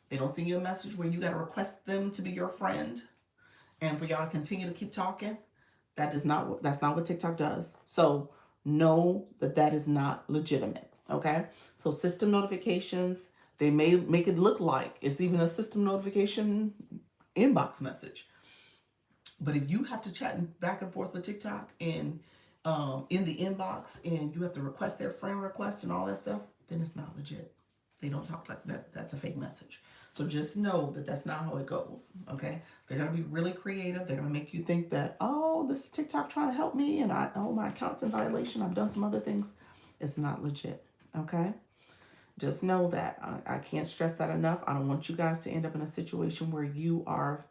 They don't send you a message where you got to request them to be your friend and for y'all to continue to keep talking. That's not what TikTok does. So know that is not legitimate. Okay. So system notifications, they may make it look like it's even a system notification inbox message. But if you have to chat back and forth with TikTok and in the inbox and you have to request their friend request and all that stuff, then it's not legit. They don't talk like that. That's a fake message. So just know that that's not how it goes, okay? They're going to be really creative. They're going to make you think that, oh, this is TikTok trying to help me and my account's in violation. I've done some other things. It's not legit, okay? Just know that. I can't stress that enough. I don't want you guys to end up in a situation where you are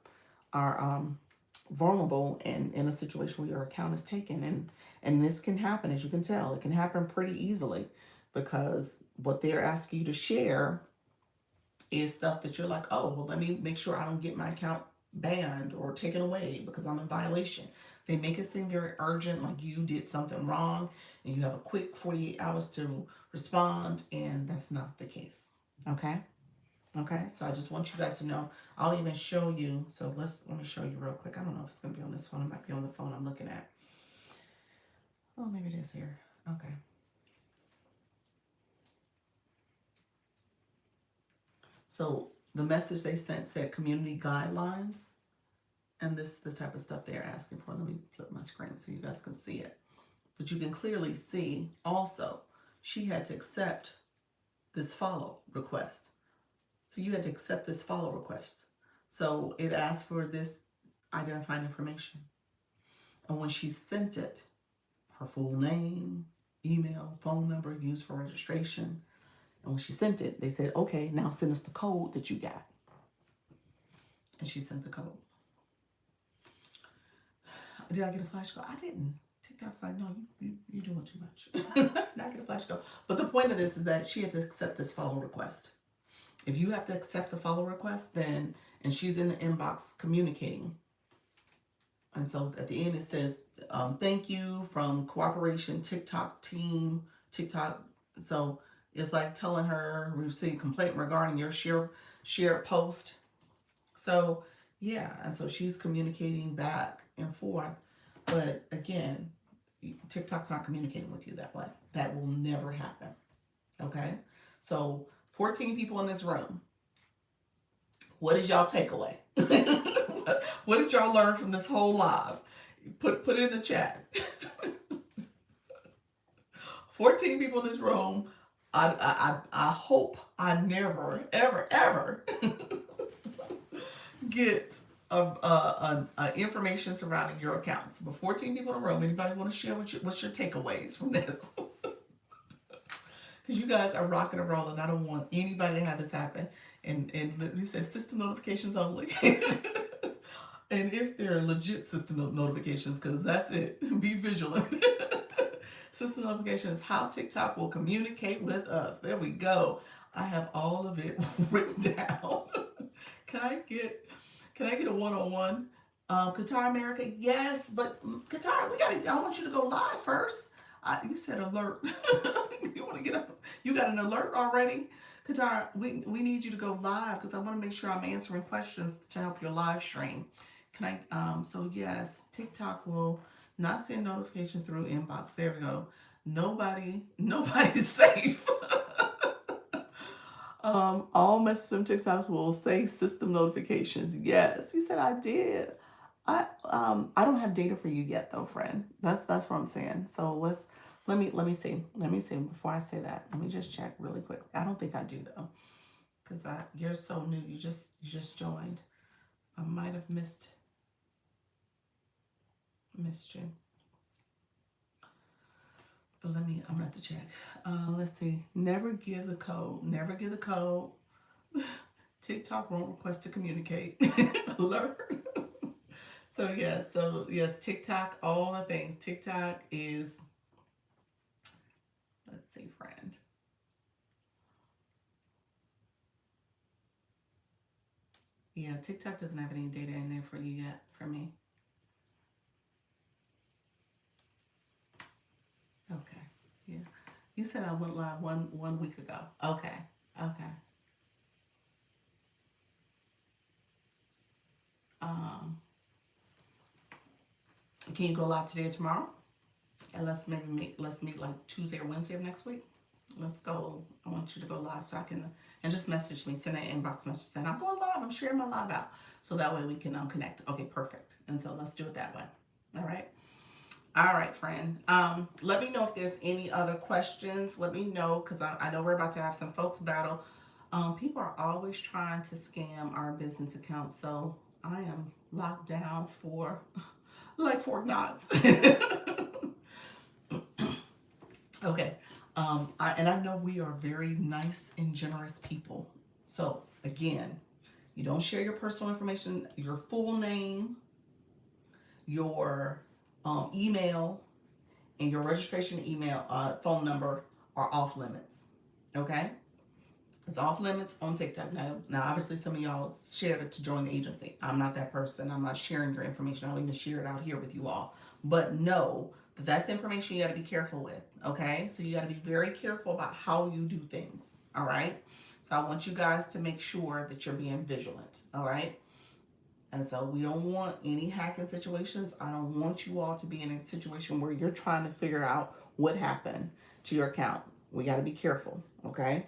vulnerable and in a situation where your account is taken. And this can happen, as you can tell. It can happen pretty easily because what they're asking you to share is stuff that you're like, oh, well, let me make sure I don't get my account banned or taken away because I'm in violation. They make it seem very urgent, like you did something wrong and you have a quick 48 hours to respond, and that's not the case. Okay? Okay, so I just want you guys to know. I'll even show you. So let me show you real quick. I don't know if it's going to be on this phone. It might be on the phone I'm looking at. Oh, maybe it is here. Okay. So the message they sent said community guidelines, and this type of stuff they're asking for. Let me flip my screen so you guys can see it. But you can clearly see also she had to accept this follow request. So you had to accept this follow request. So it asked for this identifying information. And when she sent it, her full name, email, phone number used for registration, and when she sent it, they said, okay, now send us the code that you got. And she sent the code. Did I get a flash code? I didn't. TikTok's like, no, you're doing too much. Not get a flash code. But the point of this is that she had to accept this follow request. If you have to accept the follow request, then, and she's in the inbox communicating. And so at the end it says, thank you from Cooperation TikTok team, TikTok. So it's like telling her, we received a complaint regarding your shared post. So Yeah, and so she's communicating back and forth. But again, TikTok's not communicating with you that way. That will never happen. Okay? So 14 people in this room. What is y'all takeaway? What did y'all learn from this whole live? Put it in the chat. 14 people in this room. I hope I never, ever, ever get information surrounding your accounts. But 14 people in the room. Anybody want to share what's your takeaways from this? Because you guys are rocking and rolling. I don't want anybody to have this happen. And you said system notifications only. And if they're legit system notifications, because that's it. Be vigilant. System notifications, how TikTok will communicate with us. There we go. I have all of it written down. Can I get a one-on-one? Qatar America, yes, but Qatar, I want you to go live first. You said alert. You want to get up? You got an alert already? Qatar, we need you to go live because I want to make sure I'm answering questions to help your live stream. Can I? So yes, TikTok will not send notifications through inbox. There we go. Nobody's safe. All messages and TikToks will say system notifications. Yes, he said I did. I don't have data for you yet though, friend. That's what I'm saying. So let me see before I say that. Let me just check really quick. I don't think I do though, because you're so new. You just joined. I might have missed you. But I'm gonna have to check. Let's see. Never give the code. Never give the code. TikTok won't request to communicate. Alert. So yes, TikTok, all the things. TikTok is, let's see, friend. Yeah, TikTok doesn't have any data in there for you yet, for me. Okay. Yeah. You said I went live one week ago. Okay. Okay. Um, can you go live today or tomorrow? And let's meet like Tuesday or Wednesday of next week. Let's go. I want you to go live so I can, and just message me, send an inbox message saying I'm going live. I'm sharing my live out, so that way we can connect. Okay, perfect. And so let's do it that way. All right. All right, friend. Let me know if there's any other questions. Let me know because I know we're about to have some folks battle. People are always trying to scam our business accounts, so I am locked down for like Fort Knox. Okay. I know we are very nice and generous people. So again, you don't share your personal information, your full name, your email, and your registration email, phone number are off limits. Okay? It's off limits on TikTok. Now, obviously, some of y'all shared it to join the agency. I'm not that person. I'm not sharing your information. I don't even share it out here with you all. But know that that's information you got to be careful with. Okay? So you got to be very careful about how you do things. All right? So I want you guys to make sure that you're being vigilant. All right? And so we don't want any hacking situations. I don't want you all to be in a situation where you're trying to figure out what happened to your account. We got to be careful. Okay?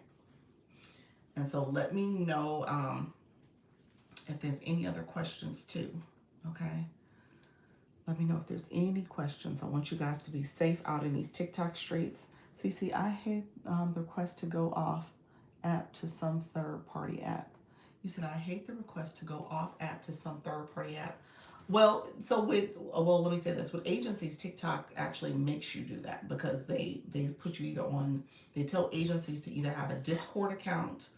And so let me know if there's any other questions too. Okay. Let me know if there's any questions. I want you guys to be safe out in these TikTok streets. CC, I hate the request to go off app to some third party app. You said, I hate the request to go off app to some third party app. Well, let me say this. With agencies, TikTok actually makes you do that because they put you either on, they tell agencies to either have a Discord account.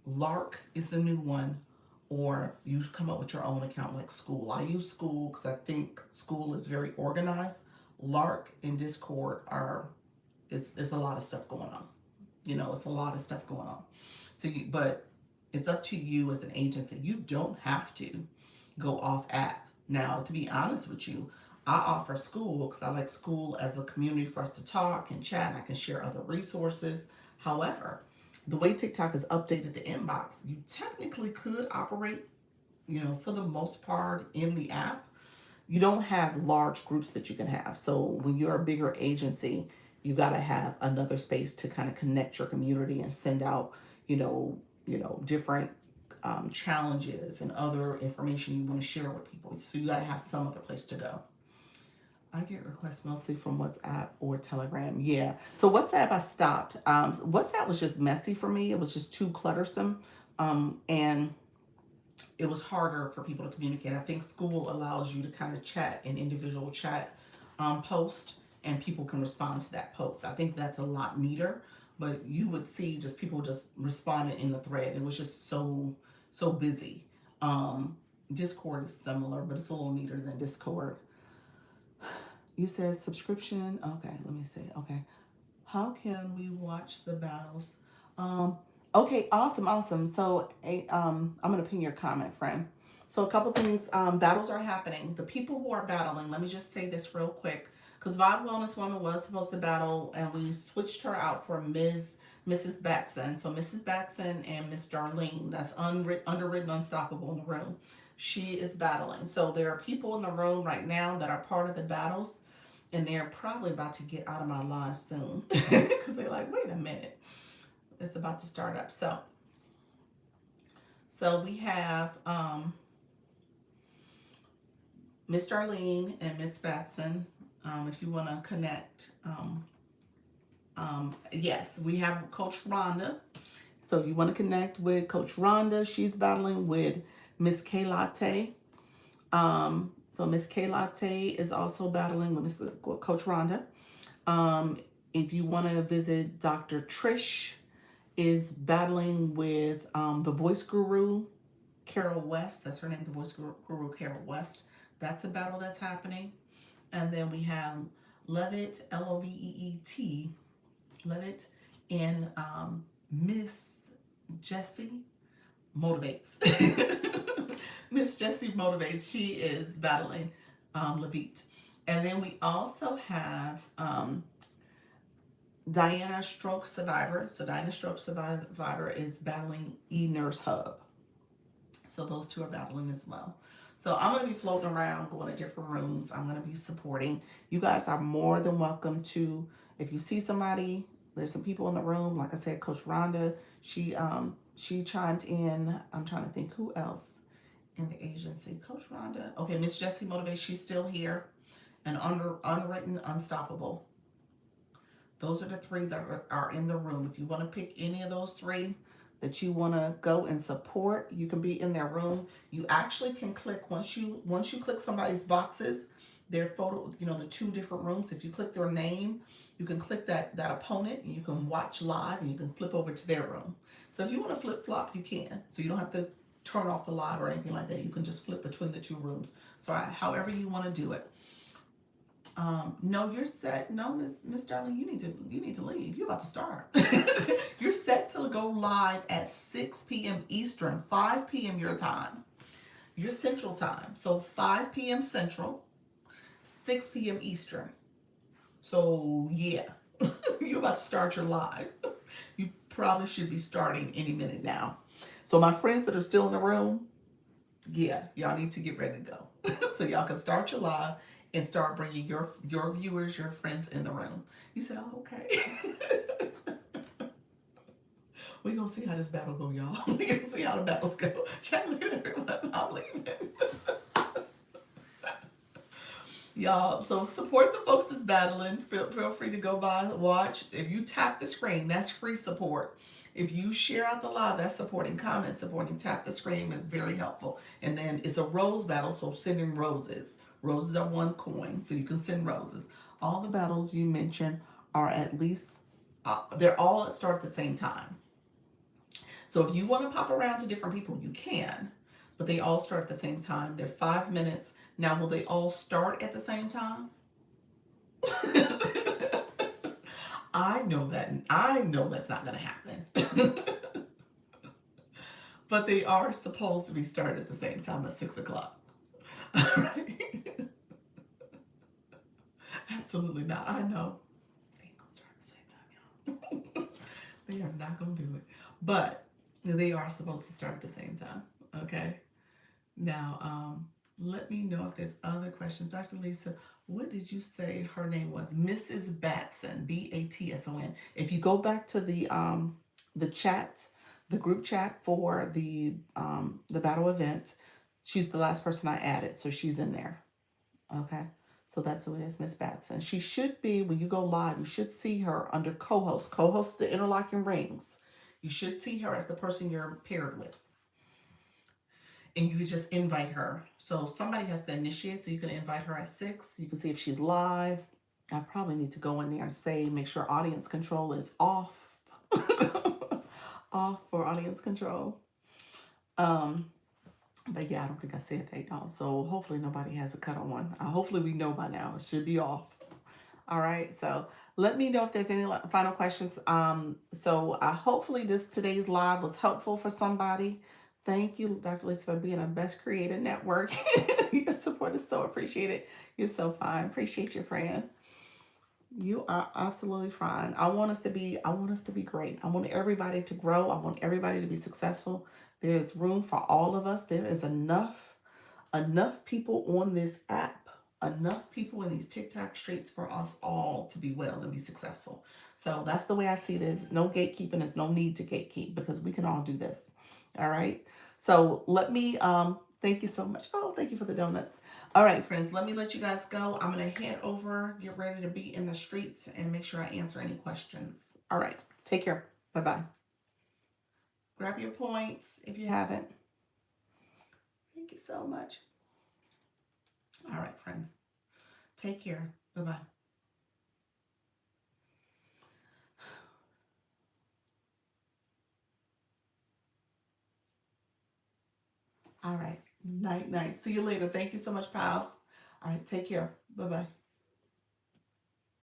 Lark is the new one, or you come up with your own account like School. I use School because I think School is very organized. Lark and Discord it's a lot of stuff going on. It's a lot of stuff going on. But it's up to you as an agency. You don't have to go off app. Now, to be honest with you, I offer School because I like School as a community for us to talk and chat, and I can share other resources. However, the way TikTok has updated the inbox, you technically could operate for the most part in the app, you don't have large groups that you can have. So when you're a bigger agency, you got to have another space to kind of connect your community and send out, different challenges and other information you want to share with people. So you got to have some other place to go. I get requests mostly from WhatsApp or Telegram. Yeah. So WhatsApp, I stopped. WhatsApp was just messy for me. It was just too cluttersome. And it was harder for people to communicate. I think school allows you to kind of chat in individual chat post, and people can respond to that post. I think that's a lot neater. But you would see just people just responding in the thread. It was just so busy. Discord is similar, but it's a little neater than Discord. You said subscription. Okay, let me see. Okay, how can we watch the battles? Um, okay, awesome. So, I'm gonna pin your comment, friend. So, a couple things. Battles are happening. The people who are battling. Let me just say this real quick, because Vibe Wellness Woman was supposed to battle, and we switched her out for Mrs. Batson. So, Mrs. Batson and Miss Darlene. That's underwritten, unstoppable in the room. She is battling. So, there are people in the room right now that are part of the battles, and they're probably about to get out of my live soon because they're like, wait a minute, it's about to start up. So we have Miss Darlene and Miss Batson. If you want to connect, yes, we have Coach Rhonda. So if you want to connect with Coach Rhonda, she's battling with Miss K Latte. So Miss K Latte is also battling with Coach Rhonda. Um, if you want to visit Dr. Trish, is battling with the voice guru, Carol West. That's her name, the voice guru, Carol West. That's a battle that's happening. And then we have Levitt, Loveet, Levitt, and Miss Jessie Motivates. Miss Jessie Motivates. She is battling Levitt. And then we also have Diana Stroke Survivor. So Diana Stroke Survivor is battling eNurse Hub. So those two are battling as well. So I'm going to be floating around, going to different rooms. I'm going to be supporting. You guys are more than welcome to, if you see somebody, there's some people in the room. Like I said, Coach Rhonda, she chimed in. I'm trying to think who else in the agency. Coach Rhonda. Okay, Miss Jessie Motivate, she's still here. And Unwritten, Unstoppable. Those are the three that are in the room. If you want to pick any of those three that you want to go and support, you can be in their room. You actually can click once you click somebody's boxes, their photo, the two different rooms. If you click their name, you can click that opponent, and you can watch live, and you can flip over to their room. So if you want to flip flop, you can. So you don't have to turn off the live or anything like that. You can just flip between the two rooms. So however you want to do it. No, you're set. No, Miss Darling, you need to leave. You're about to start. You're set to go live at 6 p.m. Eastern, 5 p.m. your time. Your Central time. So 5 p.m. Central, 6 p.m. Eastern. So yeah, you're about to start your live. You probably should be starting any minute now. So my friends that are still in the room, yeah, y'all need to get ready to go. So y'all can start your live and start bringing your viewers, your friends in the room. You said, oh, okay. We're going to see how this battle go, y'all. We're going to see how the battles go. Chat with everyone. I'm leaving. Y'all, so support the folks that's battling. Feel free to go by, watch. If you tap the screen, that's free support. If you share out the live, that's supporting, comment supporting, tap the screen is very helpful. And then it's a rose battle, so sending roses. Roses are 1 coin, so you can send roses. All the battles you mentioned are at least, they're all start at the same time. So if you want to pop around to different people, you can, but they all start at the same time. They're 5 minutes. Now, will they all start at the same time? I know that's not going to happen. But they are supposed to be started at the same time at 6 o'clock. All right. Absolutely not. I know. They ain't gonna start at the same time, y'all. They are not gonna do it. But they are supposed to start at the same time. Okay. Now, let me know if there's other questions. Dr. Lisa, what did you say her name was? Mrs. Batson, Batson. If you go back to the chat, the group chat for the battle event, she's the last person I added, so she's in there. Okay. So that's who it is, Miss Batson. She should be, when you go live, you should see her under co-host. Co-host the interlocking rings. You should see her as the person you're paired with. And you can just invite her. So somebody has to initiate, so you can invite her at 6. You can see if she's live. I probably need to go in there and say, make sure audience control is off. Off for audience control. Um, but yeah, I don't think I said that, y'all. So hopefully nobody has a cut on one. Hopefully we know by now. It should be off. All right. So let me know if there's any final questions. So hopefully today's live was helpful for somebody. Thank you, Dr. Lisa, for being our best creator network. Your support is so appreciated. You're so fine. Appreciate your friend. You are absolutely fine. I want us to be great. I want everybody to grow. I want everybody to be successful. There's room for all of us. There is enough people on this app, enough people in these TikTok streets for us all to be well and be successful. So that's the way I see this. No gatekeeping. There's no need to gatekeep because we can all do this. All right. So let me thank you so much. Oh, thank you for the donuts. All right, friends, let me let you guys go. I'm gonna head over, get ready to be in the streets and make sure I answer any questions. All right. Take care. Bye-bye. Grab your points if you haven't. Thank you so much. All right, friends. Take care. Bye bye. All right. Night, night. See you later. Thank you so much, pals. All right. Take care. Bye bye.